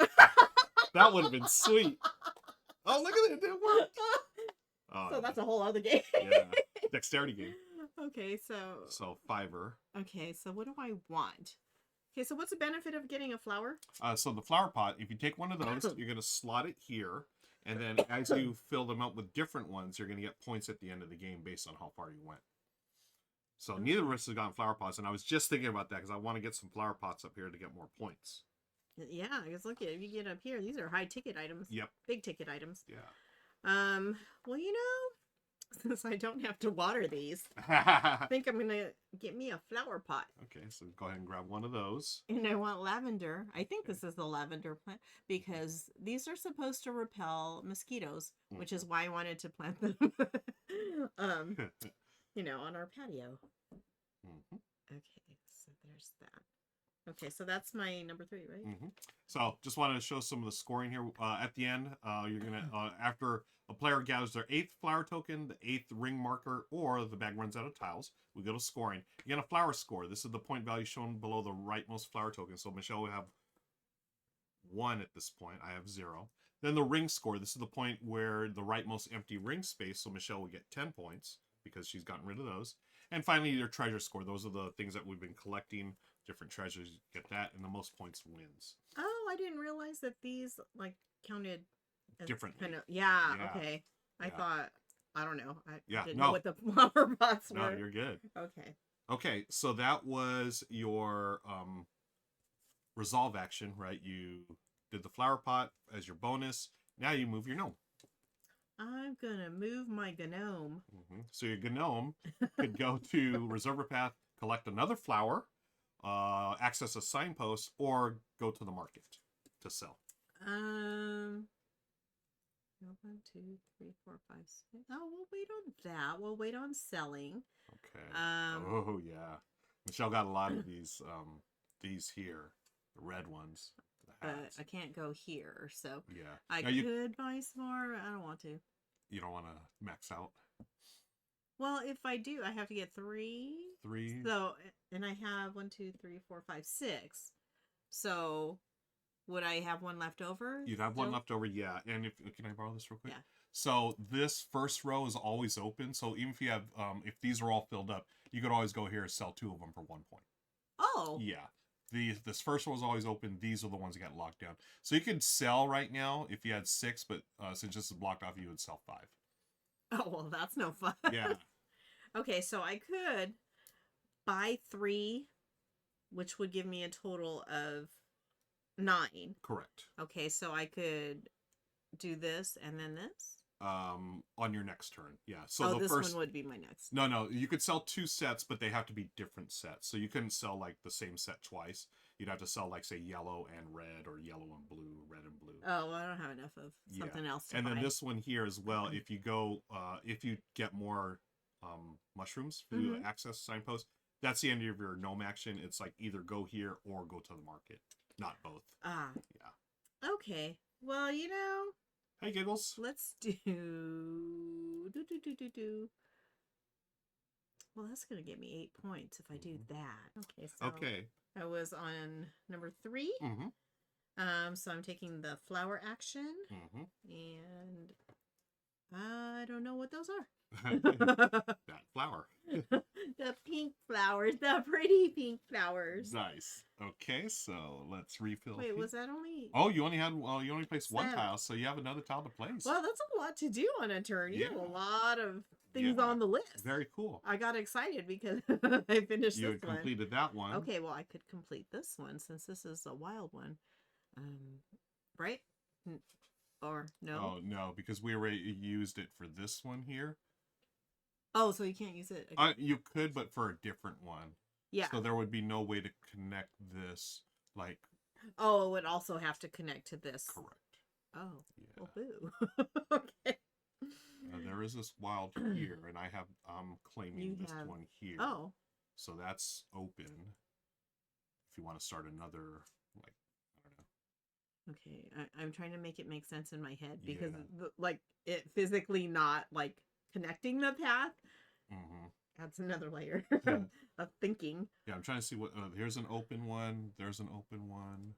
that would have been sweet. Oh, look at it. It worked. So that's a whole other game. Yeah, dexterity game. Okay, so 5er. Okay, so what do I want? Okay, so what's the benefit of getting a flower? So the flower pot, if you take one of those, you're going to slot it here, and then as you fill them up with different ones, you're going to get points at the end of the game based on how far you went. So neither of us has gotten flower pots, and I was just thinking about that because I want to get some flower pots up here to get more points. Yeah, because look, if you get up here, these are high ticket items. Yep. Big ticket items. Yeah. Well, you know, since I don't have to water these, I think I'm going to get me a flower pot. Okay, so go ahead and grab one of those. And I want lavender. I think this is the lavender plant because these are supposed to repel mosquitoes, which is why I wanted to plant them, you know, on our patio. Okay, so there's that. Okay, so that's my number 3, right? So just wanted to show some of the scoring here. At the end, you're going to, after a player gathers their 8th flower token, the 8th ring marker, or the bag runs out of tiles, we go to scoring. You get a flower score. This is the point value shown below the rightmost flower token. So Michelle will have 1 at this point. I have 0. Then the ring score. This is the point where the rightmost empty ring space. So Michelle will get 10 points because she's gotten rid of those. And finally, your treasure score. Those are the things that we've been collecting. Different treasures, you get that, and the most points wins. Oh, I didn't realize that these like counted differently. Kind of, yeah, okay. I thought, I don't know. I didn't know what the flower pots were. No, you're good. Okay. Okay, so that was your resolve action, right? You did the flower pot as your bonus. Now you move your gnome. I'm gonna move my gnome. So your gnome could go to Reservoir Path, collect another flower, access a signpost, or go to the market to sell. 1, 2, 3, 4, 5, 6. Oh, we'll wait on that. We'll wait on selling. Okay. Oh yeah, Michelle got a lot of these here, the red ones. But I can't go here, so yeah. I could buy some more. I don't want to. You don't want to max out. Well, if I do, I have to get 3. 3. So, and I have 1, 2, 3, 4, 5, 6. So, would I have one left over? You'd have one left over, yeah. And can I borrow this real quick? Yeah. So this first row is always open. So even if you have, if these are all filled up, you could always go here and sell 2 of them for 1 point. Oh. Yeah. this first one was always open. These are the ones that got locked down. So you could sell right now if you had 6, but since this is blocked off, you would sell 5. Oh, well, that's no fun. Yeah. Okay, so I could buy 3, which would give me a total of 9. Correct. Okay, so I could do this and then this. On your next turn. Yeah. So oh, the this first one would be my next. No, you could sell 2 sets, but they have to be different sets. So you couldn't sell like the same set twice. You'd have to sell like say yellow and red, or yellow and blue, red and blue. Oh, well, I don't have enough of something else to and buy. then this one here as well, if you go if you get more mushrooms through access signpost, that's the end of your gnome action. It's like either go here or go to the market, not both. Ah. Yeah. Okay. Well, you know, hey Giggles, let's do. Well, that's gonna get me 8 points if I do that. Okay. So okay, I was on number 3. So I'm taking the flower action, and I don't know what those are. that flower. The pink flowers, the pretty pink flowers. Nice. Okay, so let's refill. Wait, was that only? Oh, you only placed 1 7. tile, so you have another tile to place. Well, that's a lot to do on a turn. You have a lot of things Yeah. on the list. Very cool. I got excited because I finished You this had one. completed that one. Okay, well, I could complete this one since this is a wild one. Right? Or no? Oh, no, because we already used it for this one here. Oh, so you can't use it again. You could, but for a different one. Yeah. So there would be no way to connect this, like... Oh, it would also have to connect to this. Correct. Oh. Yeah. Well, boo. Okay. There is this wild here, and I have claiming this one here. Oh. So that's open. If you want to start another, like, I don't know. Okay, I'm trying to make it make sense in my head because, like, it physically not, like, connecting the path. That's another layer of thinking. Yeah, I'm trying to see what... here's an open one. There's an open one.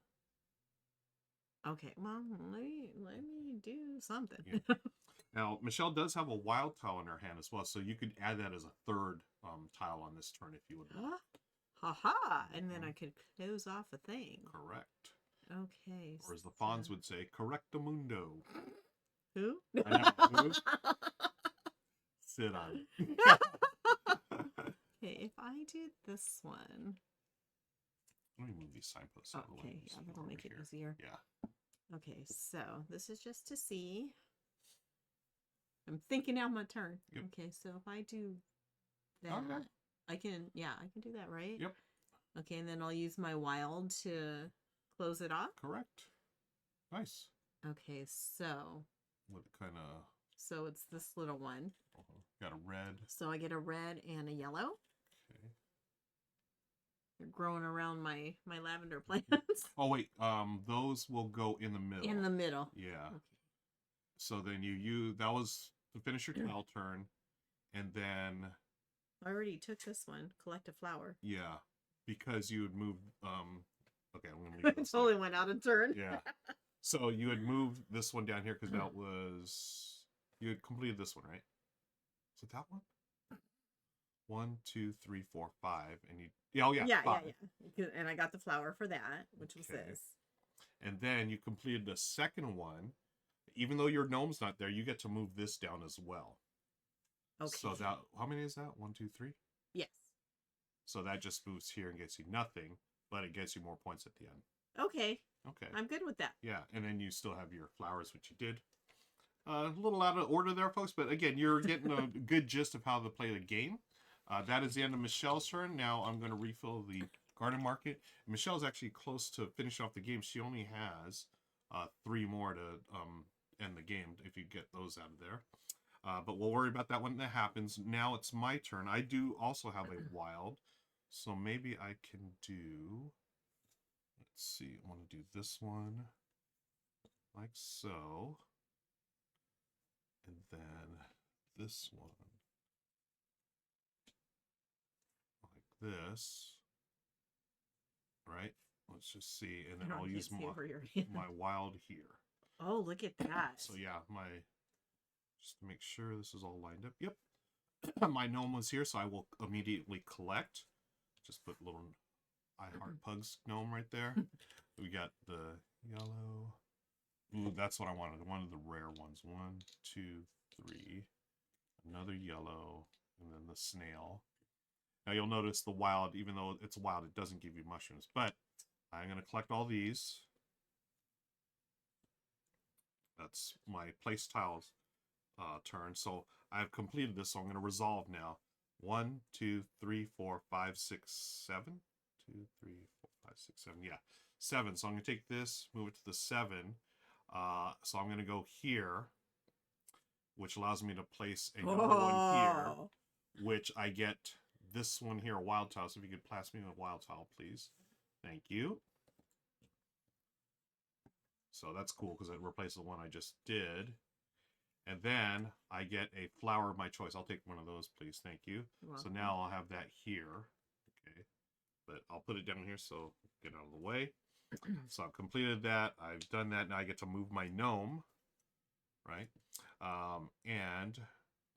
Okay, well, let me do something. Yeah. Now, Michelle does have a wild tile in her hand as well, so you could add that as a 3rd tile on this turn if you would like. Ha-ha! And then I could close off a thing. Correct. Okay. Or as the Fonz would say, correctamundo. Who? I know. Who? Sit on. Okay, if I do this one. Let me move these signposts out of the way. Okay, yeah, that'll make it easier. Yeah. Okay, so this is just to see. I'm thinking out my turn. Yep. Okay, so if I do that, Okay. I can do that, right? Yep. Okay, and then I'll use my wild to close it off. Correct. Nice. Okay, so. What kind of... So it's this little one. Got a red. So I get a red and a yellow. Okay. They're growing around my lavender plants. Oh, wait. Those will go in the middle. In the middle. Yeah. Okay. So then that was to finish your tile turn. And then... I already took this one. Collect a flower. Yeah. Because you had moved... okay, I'm going to leave It this. totally went out of turn. Yeah. So you had moved this one down here because that was... You had completed this one, right? Is it that one? 1, 2, 3, 4, 5. And you... Yeah, oh, yeah. 5. Yeah. And I got the flower for that, which was Okay. this. And then you completed the second one. Even though your gnome's not there, you get to move this down as well. Okay. So that... How many is that? 1, 2, 3? Yes. So that just moves here and gets you nothing, but it gets you more points at the end. Okay. Okay. I'm good with that. Yeah, and then you still have your flowers, which you did. A little out of order there, folks, but again, you're getting a good gist of how to play the game. That is the end of Michelle's turn. Now I'm going to refill the garden market. Michelle's actually close to finishing off the game. She only has 3 more to end the game if you get those out of there. But we'll worry about that when that happens. Now it's my turn. I do also have a wild, so maybe I can do... Let's see, I want to do this one like so. And then this one like this. Right? Let's just see. And then I'll use my wild here. Oh, look at that. So yeah, just to make sure this is all lined up. Yep. My gnome was here, so I will immediately collect. Just put little I Heart Pugs gnome right there. We got the yellow. Ooh, that's what I wanted. One of the rare ones. 1, 2, 3. Another yellow. And then the snail. Now you'll notice the wild, even though it's wild, it doesn't give you mushrooms. But I'm going to collect all these. That's my place tiles turn. So I've completed this, so I'm going to resolve now. 1, 2, 3, 4, 5, 6, 7. 2, 3, 4, 5, 6, 7. Yeah, 7. So I'm going to take this, move it to the 7. So I'm going to go here, which allows me to place another one here, which I get this one here, a wild tile. So if you could pass me a wild tile, please. Thank you. So that's cool because it replaces the one I just did. And then I get a flower of my choice. I'll take one of those, please. Thank you. So now I'll have that here. Okay. But I'll put it down here so get out of the way. So I've completed that. I've done that. Now I get to move my gnome. Right? And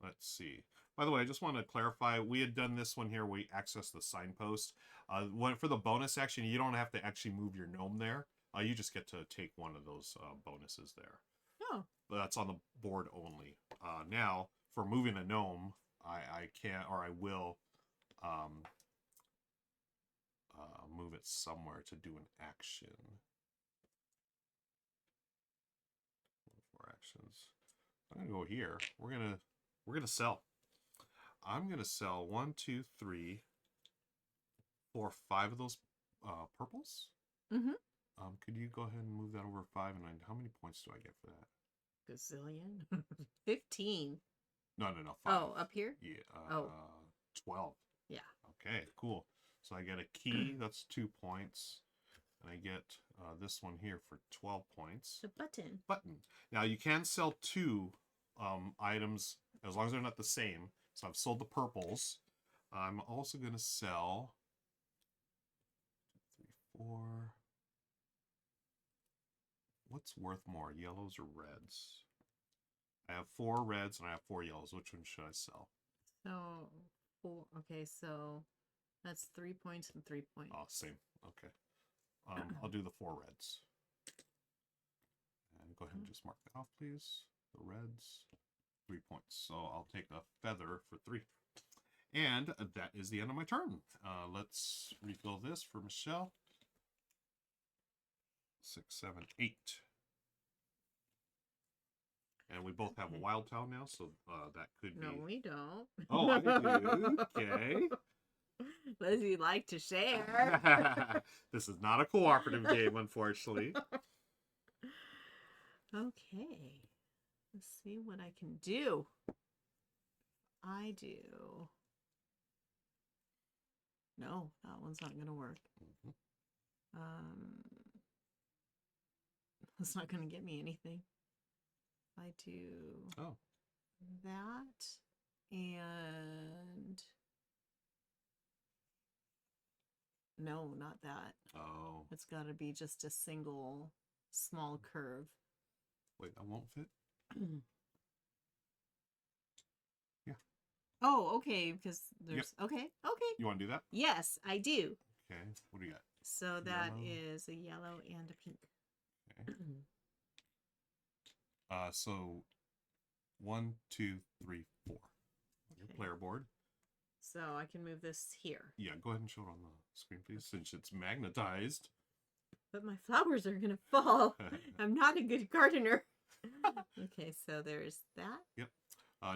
let's see. By the way, I just want to clarify. We had done this one here. We accessed the signpost. For the bonus action, you don't have to actually move your gnome there. You just get to take one of those bonuses there. Oh. But that's on the board only. Now, for moving a gnome, I can, or I will move it somewhere to do an action. 4 actions. I'm gonna go here. We're gonna sell. I'm gonna sell 1, 2, 3, 4, 5 of those purples. Mm-hmm. Could you go ahead and move that over 5 and 9? How many points do I get for that? Gazillion. 15. No, 5. Oh, up here? Yeah. 12. Yeah. Okay, cool. So I get a key. That's 2 points. And I get this one here for 12 points. The button. Button. Now you can sell 2 items as long as they're not the same. So I've sold the purples. I'm also going to sell 2, 3, 4. What's worth more, yellows or reds? I have 4 reds and I have 4 yellows. Which one should I sell? So, 4. Okay, so that's 3 points and 3 points. Oh, same. Okay. I'll do the 4 reds. And go ahead and just mark that off, please. The reds, 3 points. So I'll take a feather for 3. And that is the end of my turn. Let's refill this for Michelle. 6, 7, 8. And we both have a wild tile now, so that could be... No, we don't. Oh, I do. Okay. Does he like to share? This is not a cooperative game, unfortunately. Okay. Let's see what I can do. I do. No, that one's not going to work. Mm-hmm. It's not going to get me anything. I do that and no, not that. Oh. It's got to be just a single small curve. Wait, that won't fit? Yeah. Oh, okay, because there's... Yep. Okay. You want to do that? Yes, I do. Okay, what do you got? So that is a yellow and a pink. Okay. So 1, 2, 3, 4 on your player board. So I can move this here. Yeah, go ahead and show it on the screen, please, since it's magnetized. But my flowers are gonna fall. I'm not a good gardener. Okay, so there's that. Yep.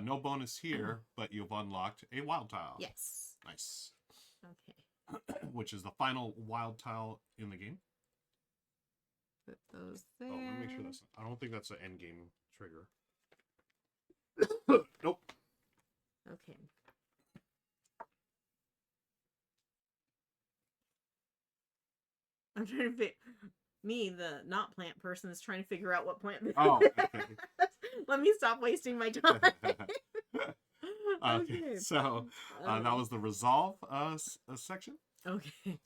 No bonus here, but you've unlocked a wild tile. Yes. Nice. Okay. Which is the final wild tile in the game. Put those there. Oh, let me make sure that's... I don't think that's an end game trigger. Nope. Okay. I'm trying to fit... Me, the not plant person, is trying to figure out what plant... Oh, okay. Let me stop wasting my time. Okay, so that was the resolve section. Okay.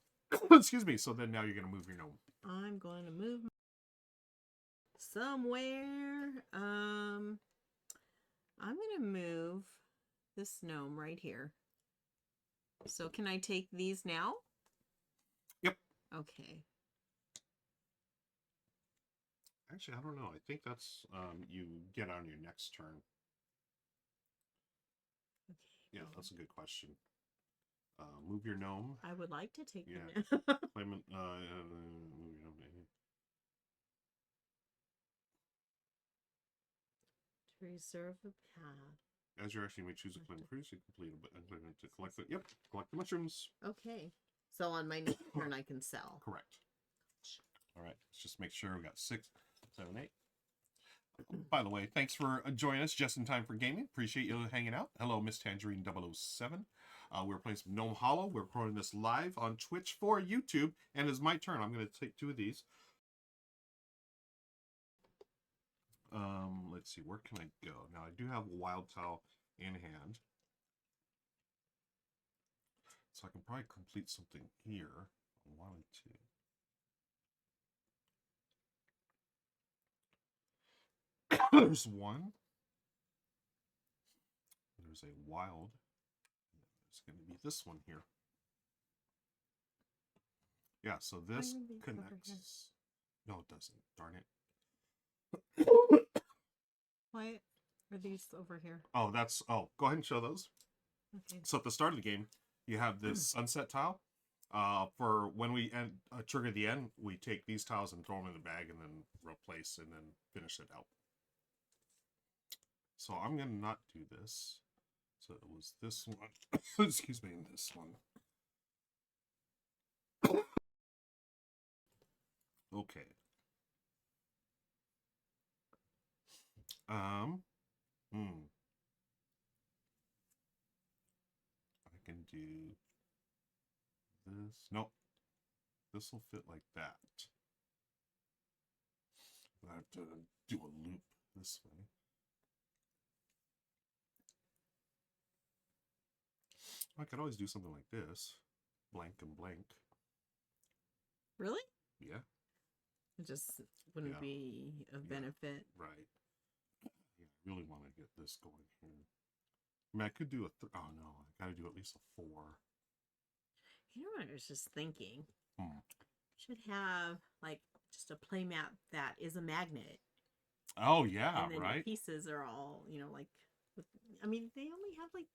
Excuse me. So then now you're going to move your gnome. I'm going to move somewhere. I'm going to move this gnome right here. So can I take these now? Yep. Okay. Actually, I don't know. I think that's you get on your next turn. Okay. Yeah, that's a good question. Move your gnome. I would like to take Yeah. the Move your gnome. to reserve a path. As you're actually, you may choose a claim previously completed, but I'm going to collect it. Yep, collect the mushrooms. Okay. So on my next turn, I can sell. Correct. All right, let's just make sure we got 6, 7, 8. By the way, thanks for joining us just in time for gaming. Appreciate you hanging out. Hello, Miss Tangerine 007. We're playing some Gnome Hollow. We're recording this live on Twitch for YouTube, and it's my turn. I'm going to take 2 of these. Let's see, where can I go? Now, I do have a wild tile in hand. So I can probably complete something here. I wanted to. There's one. There's a wild. There's going to be this one here. Yeah, so this connects. No, it doesn't. Darn it. Why are these over here? Oh, that's... Oh, go ahead and show those. Okay. So at the start of the game, you have this sunset tile. For when we trigger the end, we take these tiles and throw them in the bag and then replace and then finish it out. So I'm going to not do this. So it was this one. Excuse me, and this one. Okay. I can do this. Nope. This will fit like that. I have to do a loop this way. I could always do something like this. Blank and blank. Really? Yeah. It just wouldn't be of benefit. Right. Yeah, I really want to get this going here. I mean, I could do a... oh, no. I got to do at least a 4. You know what I was just thinking? Should have, like, just a play mat that is a magnet. Oh, yeah, and then right? The pieces are all, you know, like... I mean, they only have, like,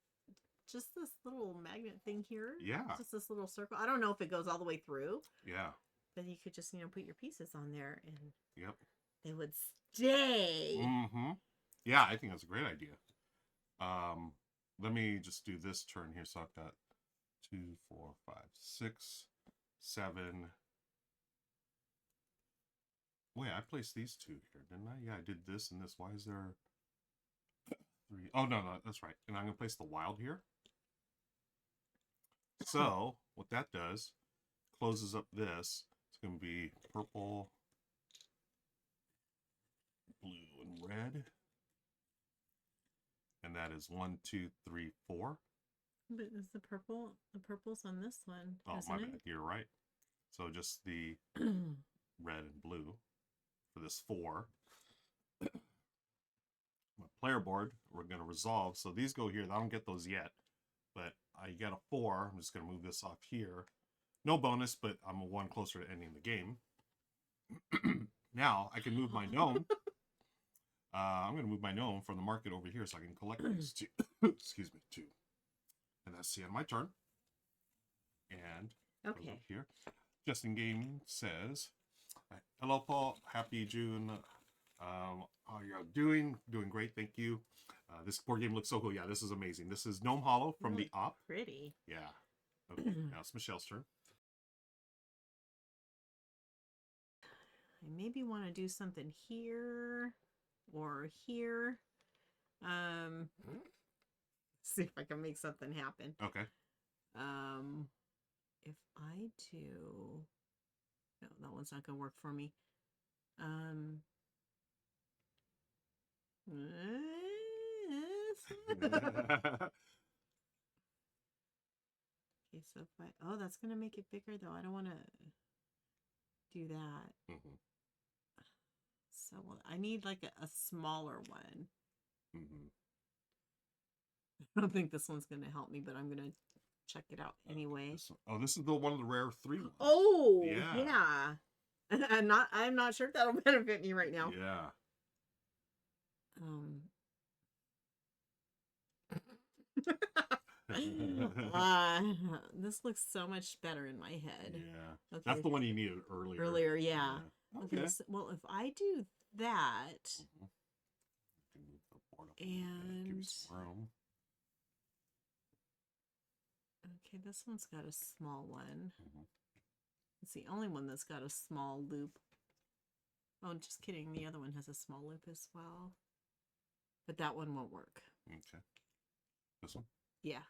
just this little magnet thing here. Yeah. Just this little circle. I don't know if it goes all the way through. Yeah. But you could just, you know, put your pieces on there and... Yep. They would stay. Mm-hmm. Yeah, I think that's a great idea. Let me just do this turn here. So I've got 2, 4, 5, 6, 7. Wait, I placed these 2 here, didn't I? Yeah, I did this and this. Why is there 3? Oh, no, that's right. And I'm going to place the wild here. So what that does, closes up this. It's going to be purple, blue, and red. And that is 1, 2, 3, 4. But is the purple's on this one? Oh, my bad. You're right. So just the red and blue for this 4. My player board, we're going to resolve. So these go here. I don't get those yet. But I get a 4. I'm just going to move this off here. No bonus, but I'm a 1 closer to ending the game. Now I can move my gnome. I'm going to move my gnome from the market over here so I can collect these 2. Excuse me, 2. And that's the end of my turn. And okay, here, Justin Game says, "Hello, Paul. Happy June. How you're doing? Doing great. Thank you. This board game looks so cool. Yeah, this is amazing. This is Gnome Hollow from the op. Pretty. Yeah. Okay. Now it's Michelle's turn. I maybe want to do something here or here. See if I can make something happen. Okay. If I do... No, that one's not going to work for me. Okay, so if I... Oh, that's going to make it bigger, though. I don't want to do that. Mm-hmm. So I need, like, a smaller one. Mm-hmm. I don't think this one's going to help me, but I'm going to check it out anyway. This is the one of the rare 3 ones. Oh, yeah. yeah. I'm not sure if that'll benefit me right now. Yeah. This looks so much better in my head. Yeah. Okay. That's the one you needed earlier. Earlier, yeah. Okay. So, well, if I do that, and give you some room. Okay, this one's got a small one. It's the only one that's got a small loop. Oh, just kidding. The other one has a small loop as well. But that one won't work. Okay. This one? Yeah.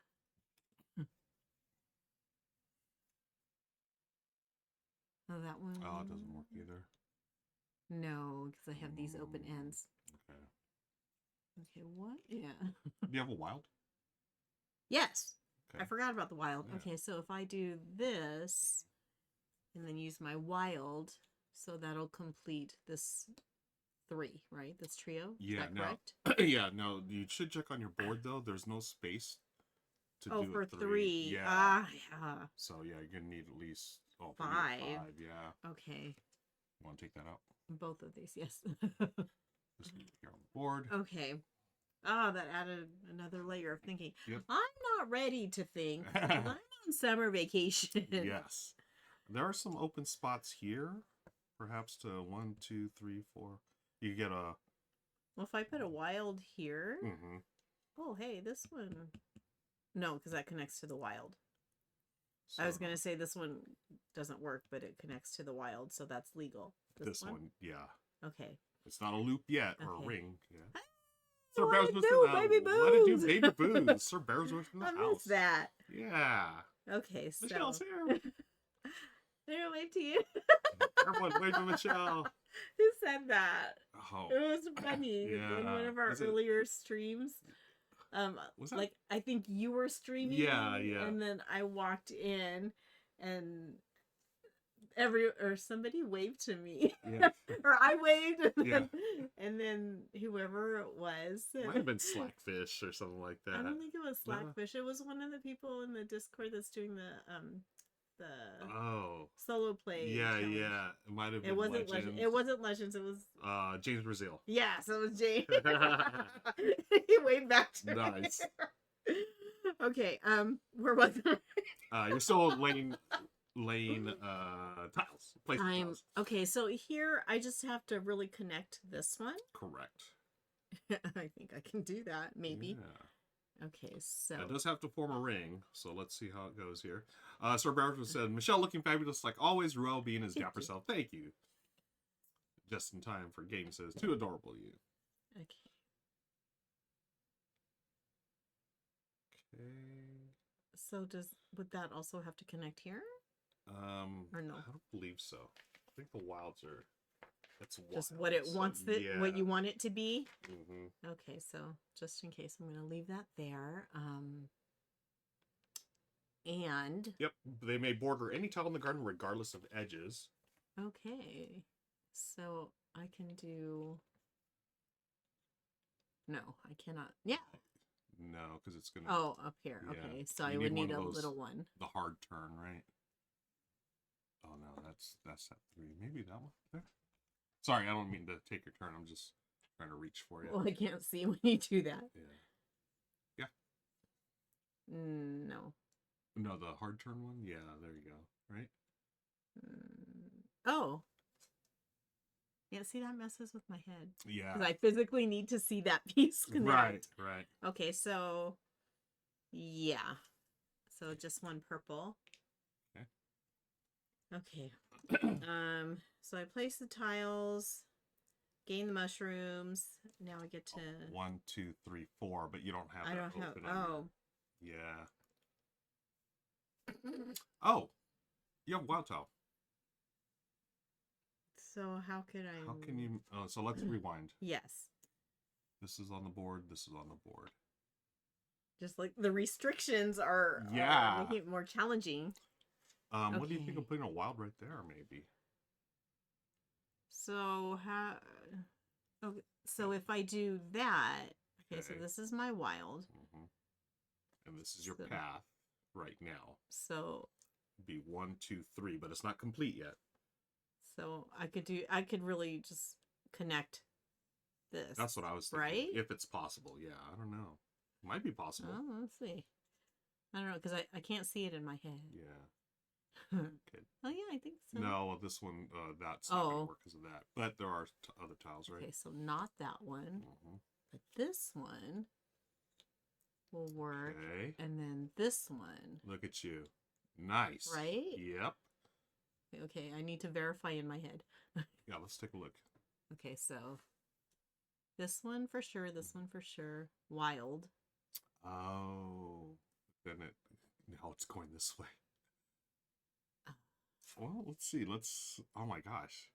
Oh, that one? Oh, it doesn't work either. No, because I have these open ends. Okay. Okay, what? Yeah. Do you have a wild? Yes. Okay. I forgot about the wild. Yeah. Okay, so if I do this and then use my wild, so that'll complete this 3, right? This trio? Is that correct? Yeah, no, you should check on your board though. There's no space to do for a 3. 3. Yeah. Yeah. So yeah, you're gonna need at least 5. 5, yeah. Okay. You wanna take that out? Both of these, yes. Just leave it here on the board. Okay. Ah, that added another layer of thinking. Yep. I'm not ready to think. I'm on summer vacation. Yes. There are some open spots here. Perhaps to 1, 2, 3, 4. You get a... Well, if I put a wild here... Oh, hey, this one... No, because that connects to the wild. So, I was going to say this one doesn't work, but it connects to the wild, so that's legal. This one, yeah. Okay. It's not a loop yet, or a ring. Yeah. Sir Bearsworth in the baby booze. What did you, baby booze? Sir Bearsworth in the house. I missed that. Yeah. Okay, so Michelle's here. There, wave to you. Everyone, wave to Michelle. Who said that? Oh, it was funny. Yeah. In one of our earlier streams. Was that... like I think you were streaming. Yeah. And then I walked in, and somebody waved to me. Yeah. Or I waved, and then whoever it was. Might have been Slackfish or something like that. I don't think it was Slackfish. It was one of the people in the Discord that's doing the solo play. Yeah, challenge. yeah. It might have been. It wasn't Legends. It wasn't Legends. It was James Brazil. Yeah, so it was James. He waved back to nice. Me. Okay, where was I? You're still laying tiles. Tiles. Okay, so here I just have to really connect this one. Correct. I think I can do that, maybe. Yeah. Okay, so it does have to form a ring, so let's see how it goes here. Sir Bearsworth said, Michelle looking fabulous like always, Ruel being his dapper self. Thank you. Just in time for game says, too adorable you. Okay. So would that also have to connect here? Or no? I don't believe so. I think the wilds are... Just what it wants what you want it to be. Okay, so just in case, I'm going to leave that there. And yep, they may border any tile in the garden regardless of edges. Okay, so I can do. No, I cannot. Yeah. No, because it's gonna. Oh, up here. Yeah. Okay, so I would need a little one. The hard turn, right? Oh no, that's that 3. Maybe that one. There. Sorry, I don't mean to take your turn. I'm just trying to reach for you. Well, I can't see when you do that. Yeah. No. No, the hard turn one? Yeah, there you go. Right? Oh. Yeah, see, that messes with my head. Yeah. Because I physically need to see that piece connect. Right. Okay, so... Yeah. So just one purple. Okay. So I place the tiles, gain the mushrooms. Now I get to 1, 2, 3, 4, but you don't have. I don't have. Oh. Yeah. Oh, you have wild tile. So how could I? How can you? Oh, so let's rewind. Yes. This is on the board. This is on the board. Just like the restrictions are making it more challenging. What do you think of putting a wild right there, maybe? So how? Okay, so if I do that, okay, so this is my wild, and this is your path, right now. So It'd be 1, 2, 3, but it's not complete yet. So I could really just connect this. That's what I was thinking. Right? If it's possible. Yeah, I don't know. Might be possible. Oh, let's see. I don't know, because I can't see it in my head. Yeah. Okay. Oh, yeah, I think so. No, well, this one, that's not going to work because of that. But there are other tiles, right? Okay, so not that one. But this one will work. Okay. And then this one. Look at you. Nice. Right? Yep. Okay, I need to verify in my head. Yeah, let's take a look. Okay, so this one for sure, this one for sure. Wild. Oh. Then now it's going this way. Well, let's see. Oh my gosh.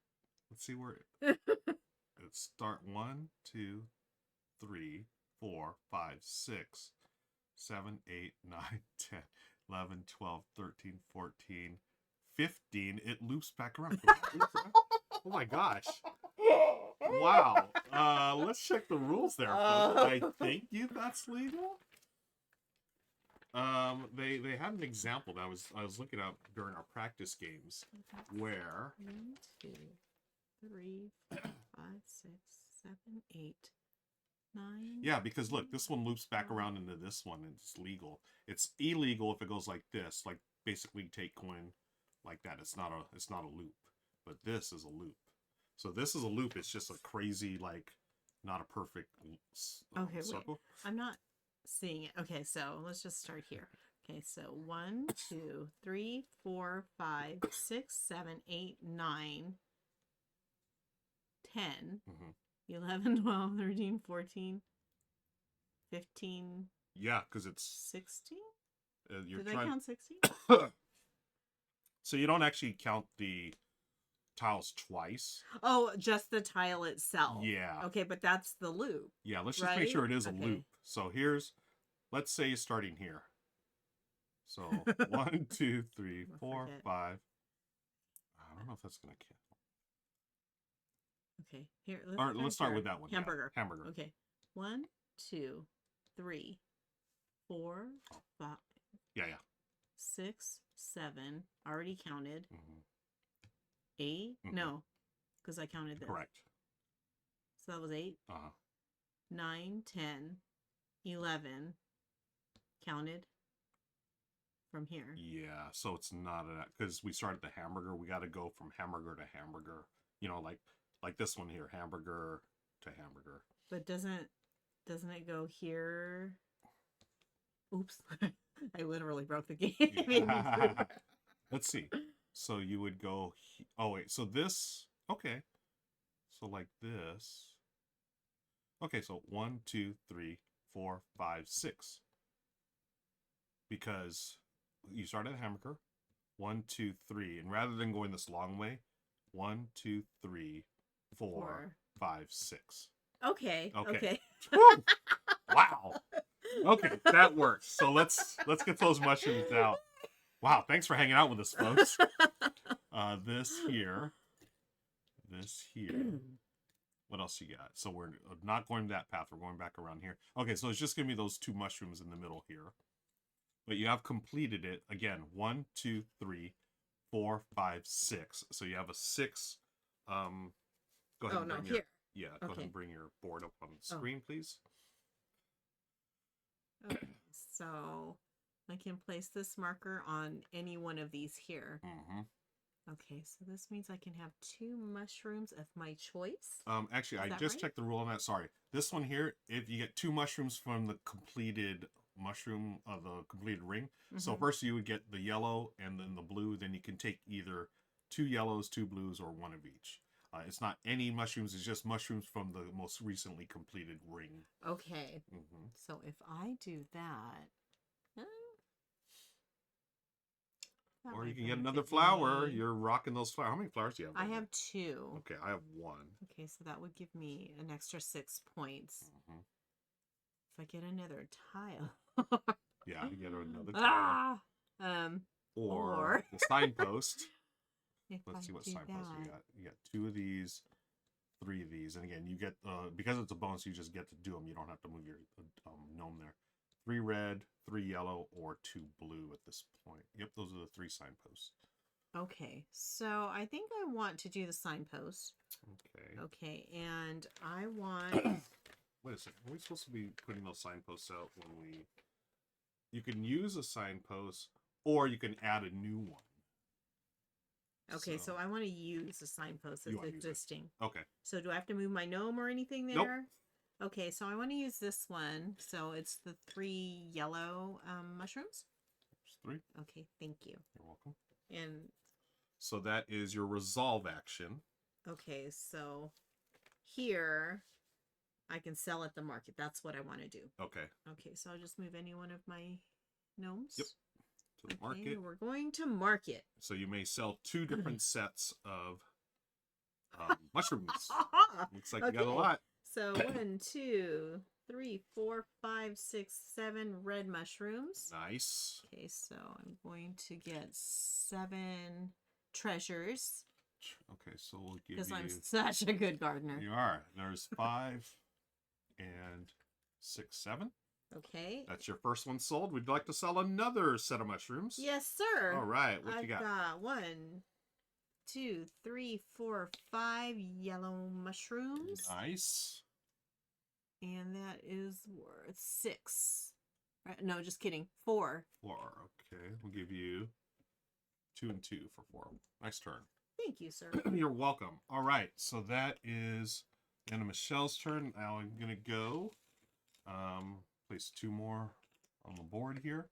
Let's see where let's start 1, 2, 3, 4, 5, 6, 7, 8, 9, 10, 11, 12, 13, 14, 15. It loops back around. Oh my gosh. Wow. Let's check the rules there, folks. I think that's legal. They had an example that I was looking at during our practice games where 1, 2, 3, 4, 5, 6, 7, 8, 9. Yeah, because look, this one loops back around into this one and it's legal. It's illegal if it goes like this, like basically take coin like that. It's not a loop. But this is a loop. So this is a loop. It's just a crazy, like, not a perfect circle. Wait. I'm not seeing it. Okay, so let's just start here. Okay, so 1, 2, 3, 4, 5, 6, 7, 8, 9, 10, 11, 12, 13, 14, 15. Yeah, because it's 16? Did I count 16? So you don't actually count the tiles twice. Oh, just the tile itself. Yeah. Okay, but that's the loop. Yeah, let's just make sure it is a loop. So let's say you're starting here. So 1, 2, 3, 4, 5. I don't know if that's gonna count. Okay, here. Let's start with that one. Hamburger. Yeah. Hamburger. Okay, 1, 2, 3, 4, 5. Yeah. 6, 7. Already counted. 8. No, because I counted this. Correct. So that was 8. 9, 10, 11. Counted from here. Yeah, so it's not because we started the hamburger. We got to go from hamburger to hamburger. You know, like this one here, hamburger to hamburger. But doesn't it go here? Oops. I literally broke the game. Yeah. Let's see. So you would go oh wait, so this okay. So like this. Okay, so 1, 2, 3, 4, 5, 6. Because you start at a hamburger. 1, 2, 3. And rather than going this long way, 1, 2, 3, 4, 5, 6. Okay. Wow. Okay, that works. So let's get those mushrooms out. Wow, thanks for hanging out with us, folks. This here. What else you got? So we're not going that path. We're going back around here. Okay, so it's just going to be those 2 mushrooms in the middle here. But you have completed it. Again, 1, 2, 3, 4, 5, 6. So you have a 6. Go ahead and bring go ahead and bring your board up on the screen, please. Okay, so I can place this marker on any one of these here. Okay, so this means I can have 2 mushrooms of my choice. Actually, I just checked the rule on that. Sorry. This one here, if you get 2 mushrooms from the completed mushroom of the completed ring. So first you would get the yellow and then the blue. Then you can take either 2 yellows, 2 blues, or 1 of each. It's not any mushrooms. It's just mushrooms from the most recently completed ring. Okay. So if I do that... Or you can get another flower. You're rocking those flowers. How many flowers do you have? I have 2. Okay, I have 1. Okay, so that would give me an extra 6 points. If I get another tile. Yeah, you get another tile. Or the signpost. Let's see what signpost we got. You got 2 of these, 3 of these. And again, you get, because it's a bonus, you just get to do them. You don't have to move your gnome there. 3 red, 3 yellow, or 2 blue at this point. Yep, those are the 3 signposts. Okay, so I think I want to do the signpost. Okay. Okay, and I want... Wait a second. Are we supposed to be putting those signposts out when we... You can use a signpost, or you can add a new one. Okay, so I want to use the signpost that's existing. Okay. So do I have to move my gnome or anything there? Nope. Okay, so I want to use this one. So it's the 3 yellow mushrooms. There's 3. Okay, thank you. You're welcome. And so that is your resolve action. Okay, so here I can sell at the market. That's what I want to do. Okay. Okay, so I'll just move any one of my gnomes. Yep. To the market. We're going to market. So you may sell 2 different sets of mushrooms. Looks like you got a lot. So 1, 2, 3, 4, 5, 6, 7 red mushrooms. Nice. Okay, so I'm going to get 7 treasures. Okay, so we'll give you... Because I'm such a good gardener. You are. There's 5 and 6, 7. Okay. That's your first one sold. Would you like to sell another set of mushrooms? Yes, sir. All right. What you got? I've got 1, 2, 3, 4, 5 yellow mushrooms. Nice. And that is worth 6. No, just kidding. 4. 4. Okay. We'll give you 2 and 2 for 4. Nice turn. Thank you, sir. You're welcome. All right. So that is the end of Michelle's turn. Now I'm going to go place 2 more on the board here.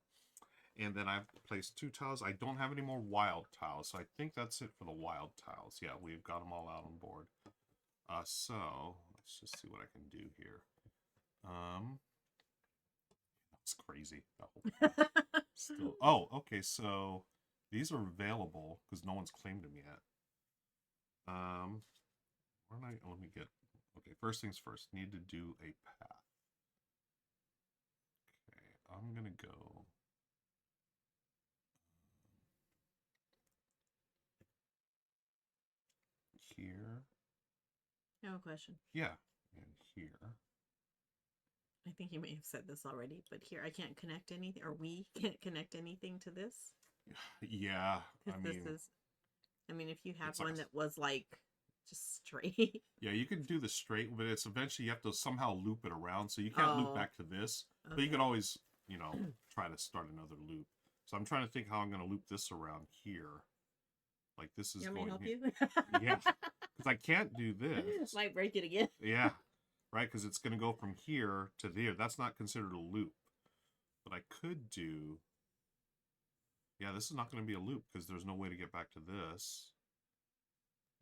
And then I've placed 2 tiles. I don't have any more wild tiles. So I think that's it for the wild tiles. Yeah, we've got them all out on board. So let's just see what I can do here. That's crazy. Still, oh, okay. So these are available because no one's claimed them yet. Let me get. Okay, first things first. Need to do a path. Okay, I'm gonna go. Here. I have a question. Yeah, and here. I think you may have said this already, but here I can't connect anything, or we can't connect anything to this. Yeah, I mean, if you have like one that was like just straight. Yeah, you can do the straight, but it's eventually you have to somehow loop it around, so you can't loop back to this. Okay. But you can always, try to start another loop. So I'm trying to think how I'm going to loop this around here. Like this is You want me going. to help you? Yeah, because I can't do this. Might break it again. Yeah, right. Because it's going to go from here to there. That's not considered a loop. But I could do. Yeah, this is not going to be a loop because there's no way to get back to this.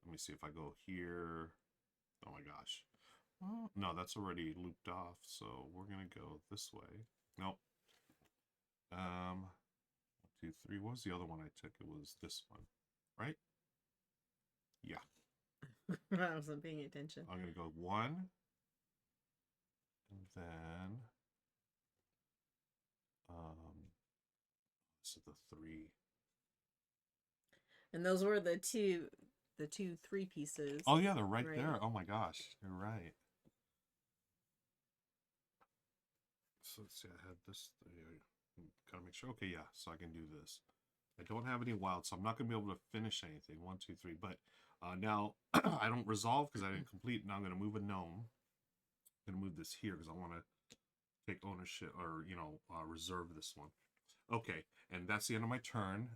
Let me see if I go here. Oh my gosh. Well, no, that's already looped off. So we're going to go this way. Nope. 1, 2, 3. What was the other one I took? It was this one, right? Yeah. I wasn't paying attention. I'm going to go 1. And then... this is the 3. And those were the two 3 pieces. Oh yeah, they're right there. Oh my gosh, you're right. So let's see, I had this. Gotta make sure. Okay, yeah, so I can do this. I don't have any wild, so I'm not gonna be able to finish anything. 1, 2, 3. But now I don't resolve because I didn't complete. Now I'm gonna move a gnome. I'm gonna move this here because I want to take ownership or reserve this one. Okay, and that's the end of my turn.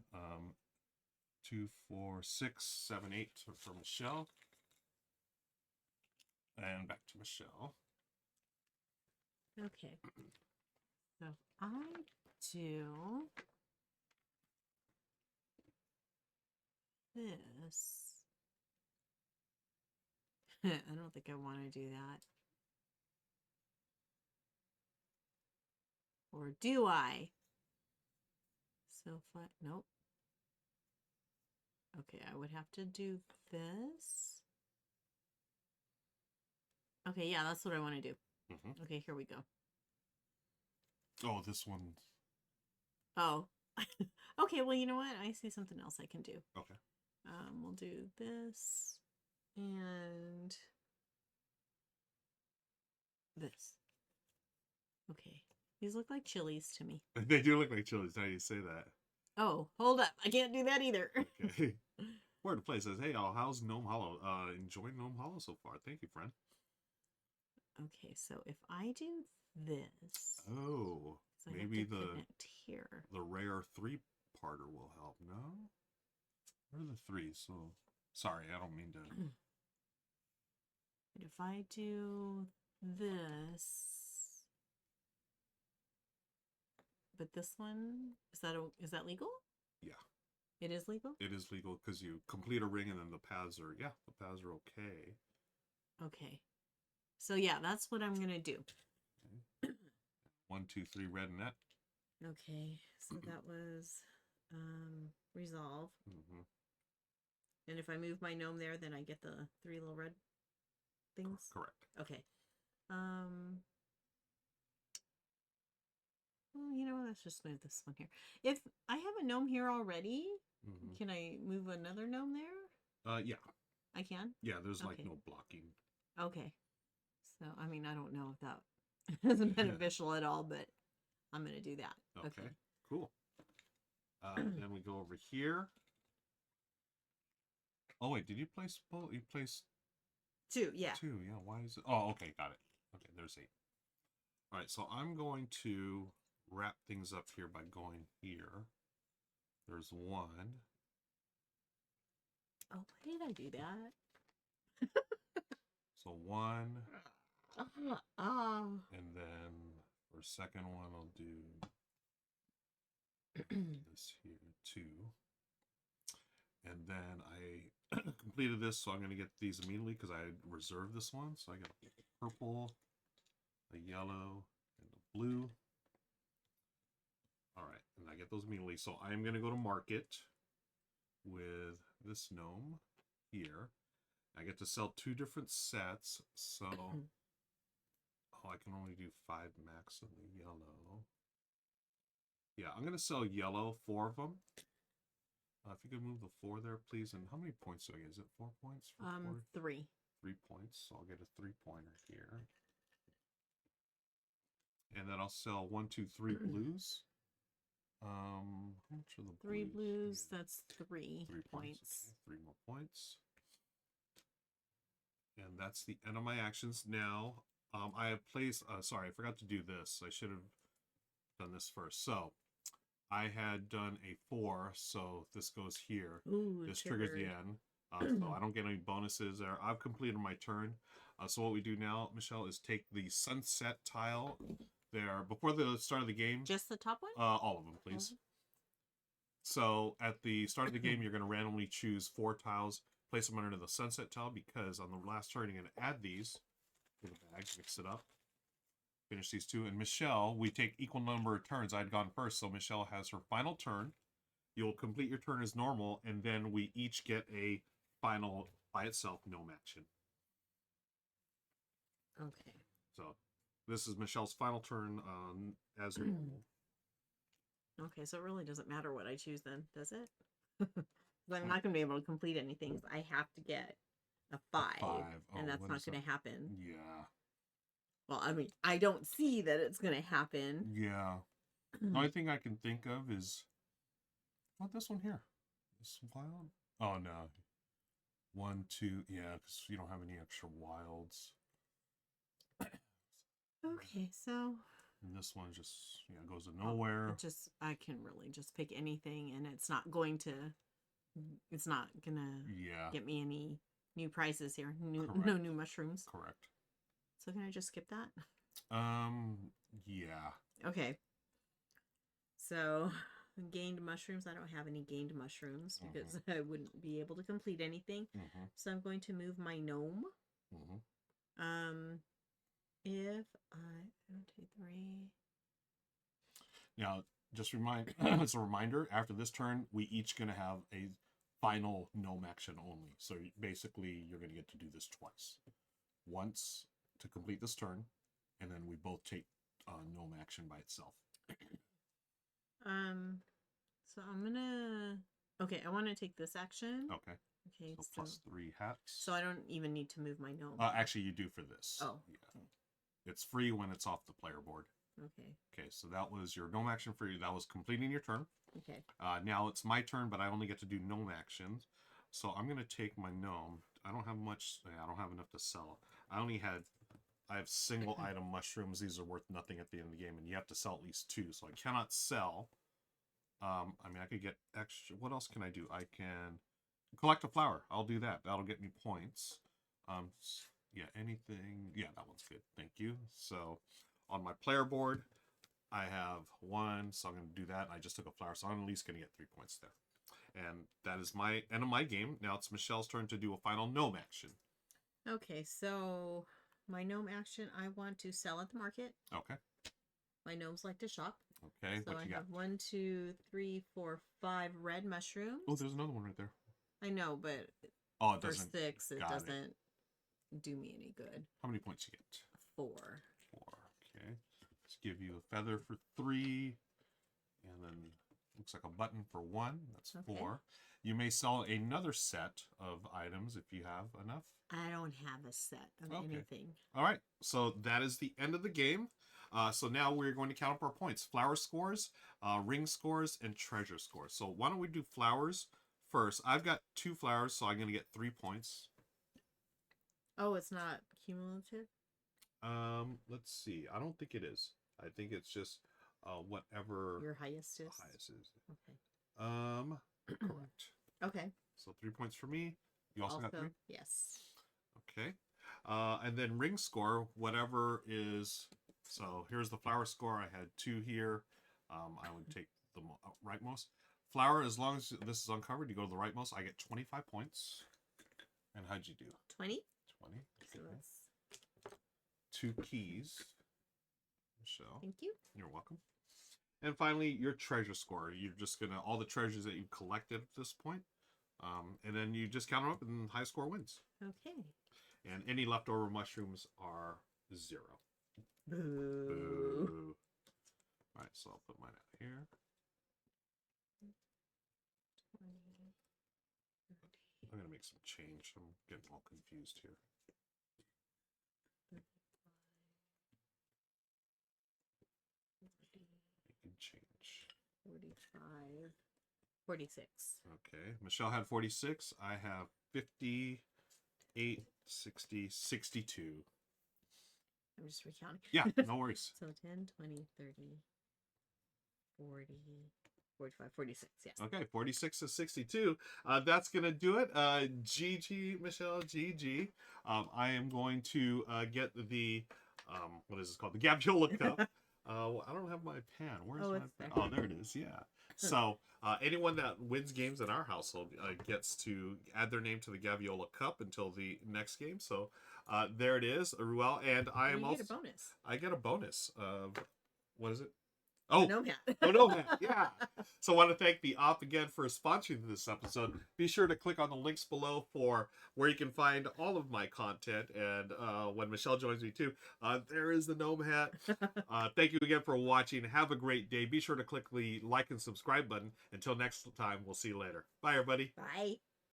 2, 4, 6, 7, 8 for Michelle. And back to Michelle. Okay. So I do this. I don't think I want to do that. Or do I? So nope. Okay, I would have to do this. Okay, yeah, that's what I want to do. Okay, here we go. Oh, this one. Oh. Okay, well, you know what? I see something else I can do. Okay. We'll do this and this. Okay. These look like chilies to me. They do look like chilies. Now you say that. Oh, hold up. I can't do that either. Okay. Word to play says, hey, y'all, how's Gnome Hollow? Enjoying Gnome Hollow so far. Thank you, friend. Okay, so if I do this... Oh, so maybe the here. the rare 3-parter will help. No? Where are the 3s? So, sorry, I don't mean to... But if I do this... But this one, is that legal? Yeah. It is legal? It is legal because you complete a ring and then the paths are, the paths are okay. Okay. So yeah, that's what I'm going to do. Okay. 1, 2, 3 red net. Okay, so that was resolve. And if I move my gnome there, then I get the 3 little red things? Correct. Okay. Well, you know what? Let's just move this one here. If I have a gnome here already, can I move another gnome there? Yeah. I can? Yeah, there's like Okay. no blocking. Okay. So, I mean, I don't know if that is beneficial at all, but I'm going to do that. Okay. Cool. Then we go over here. Oh, wait, did you place both? You placed 2, yeah. 2, yeah. Why is it? Oh, okay, got it. Okay, there's 8. All right, so I'm going to wrap things up here by going here. There's 1. Oh, why did I do that? So 1. Oh. And then for second one, I'll do this here, 2. And then I completed this, so I'm going to get these immediately because I reserved this one. So I got a purple, a yellow, and a blue. All right, and I get those immediately. So I'm going to go to market with this gnome here. I get to sell 2 different sets, so I can only do 5 max of the yellow. Yeah, I'm going to sell yellow, 4 of them. If you could move the 4 there, please. And how many points do I get? Is it 4 points? For 3. 3 points, so I'll get a 3-pointer here. And then I'll sell 1, 2, 3 blues. How much are the 3 blues? blues, that's 3 3 points. Okay, 3 more points. And that's the end of my actions. Now, I have placed, sorry, I forgot to do this. I should have done this first. So, I had done a 4, so this goes here. Ooh, this triggers the end. So I don't get any bonuses there. I've completed my turn. So what we do now, Michelle, is take the sunset tile there before the start of the game. Just the top one? All of them, please. So at the start of the game, you're going to randomly choose 4 tiles, place them under the sunset tile, because on the last turn, you're going to add these to the bag, mix it up, finish these 2. And Michelle, we take equal number of turns. I'd gone first, so Michelle has her final turn. You'll complete your turn as normal, and then we each get a final, by itself, gnome action. Okay. So this is Michelle's final turn as normal. Okay, so it really doesn't matter what I choose then, does it? I'm not going to be able to complete anything. So I have to get a 5, and that's not going to happen. Yeah. Well, I mean, I don't see that it's going to happen. Yeah. The only thing I can think of is, what, this one here? This wild? Oh, no. 1, 2, yeah, because you don't have any extra wilds. Okay, so... And this one just, goes to nowhere. I can really just pick anything, and it's not going to get me any new prizes here. No new mushrooms. Correct. So can I just skip that? Yeah. Okay. So, gained mushrooms. I don't have any gained mushrooms because I wouldn't be able to complete anything. So I'm going to move my gnome. If I 1, 2, 3. Now, just as a reminder, after this turn, we each going to have a final gnome action only. So basically, you're going to get to do this twice. Once to complete this turn, and then we both take gnome action by itself. So I'm gonna. Okay, I want to take this action. Okay. Okay. So plus 3 hats. So I don't even need to move my gnome. Actually, you do for this. Oh. Yeah. It's free when it's off the player board. Okay. Okay, so that was your gnome action for you. That was completing your turn. Okay. Now it's my turn, but I only get to do gnome actions. So I'm going to take my gnome. I don't have much. I don't have enough to sell. I have single item mushrooms. These are worth nothing at the end of the game, and you have to sell at least 2. So I cannot sell. I mean, I could get extra. What else can I do? I can collect a flower. I'll do that. That'll get me points. Yeah, anything. Yeah, that one's good. Thank you. So on my player board, I have 1, so I'm going to do that. I just took a flower, so I'm at least going to get 3 points there. And that is my end of my game. Now it's Michelle's turn to do a final gnome action. Okay, so my gnome action, I want to sell at the market. Okay. My gnomes like to shop. Okay, So what you I have 1, 2, 3, 4, 5 red mushrooms. Oh, there's another one right there. I know, but it for doesn't. 6, it doesn't do me any good. How many points you get? 4. 4. Okay. Let's give you a feather for 3, and then looks like a button for 1. That's 4. You may sell another set of items if you have enough. I don't have a set of anything. All right. So that is the end of the game. So now we're going to count up our points. Flower scores, ring scores, and treasure scores. So why don't we do flowers first? I've got 2 flowers, so I'm going to get 3 points. Oh, it's not cumulative? Let's see. I don't think it is. I think it's just whatever your highest is. Okay. Correct. Okay. So 3 points for me. You also got 3? Yes. Okay. And then ring score, whatever is. So here's the flower score. I had 2 here. I would take the rightmost. Flower, as long as this is uncovered, you go to the rightmost. I get 25 points. And how'd you do? 20. 20. So Okay. that's 2 keys. Michelle. Thank you. You're welcome. And finally, your treasure score. You're just going to, all the treasures that you've collected at this point. And then you just count them up and high score wins. Okay. And any leftover mushrooms are 0. Boo. Boo. All right, so I'll put mine out here. 20, 30, I'm going to make some change. I'm getting all confused here. 35, 40, Making change. 45, 46. Okay. Michelle had 46. I have 58, 60, 62. I'm just recounting. Yeah, no worries. So 10, 20, 30, 40, 45, 46. Yes. Okay, 46 to 62. That's going to do it. GG, Michelle, GG. I am going to get the, what is this called? The Gaviola Cup. I don't have my pen. Where's my pen? there. Oh, there it is. Yeah. So anyone that wins games in our household gets to add their name to the Gaviola Cup until the next game. So there it is, Ruel. And I am also. You get a bonus. I get a bonus of, what is it? Oh, gnome hat. Oh, gnome hat. Yeah. So I want to thank the Op again for sponsoring this episode. Be sure to click on the links below for where you can find all of my content. And when Michelle joins me too, there is the gnome hat. Thank you again for watching. Have a great day. Be sure to click the like and subscribe button. Until next time, we'll see you later. Bye, everybody. Bye.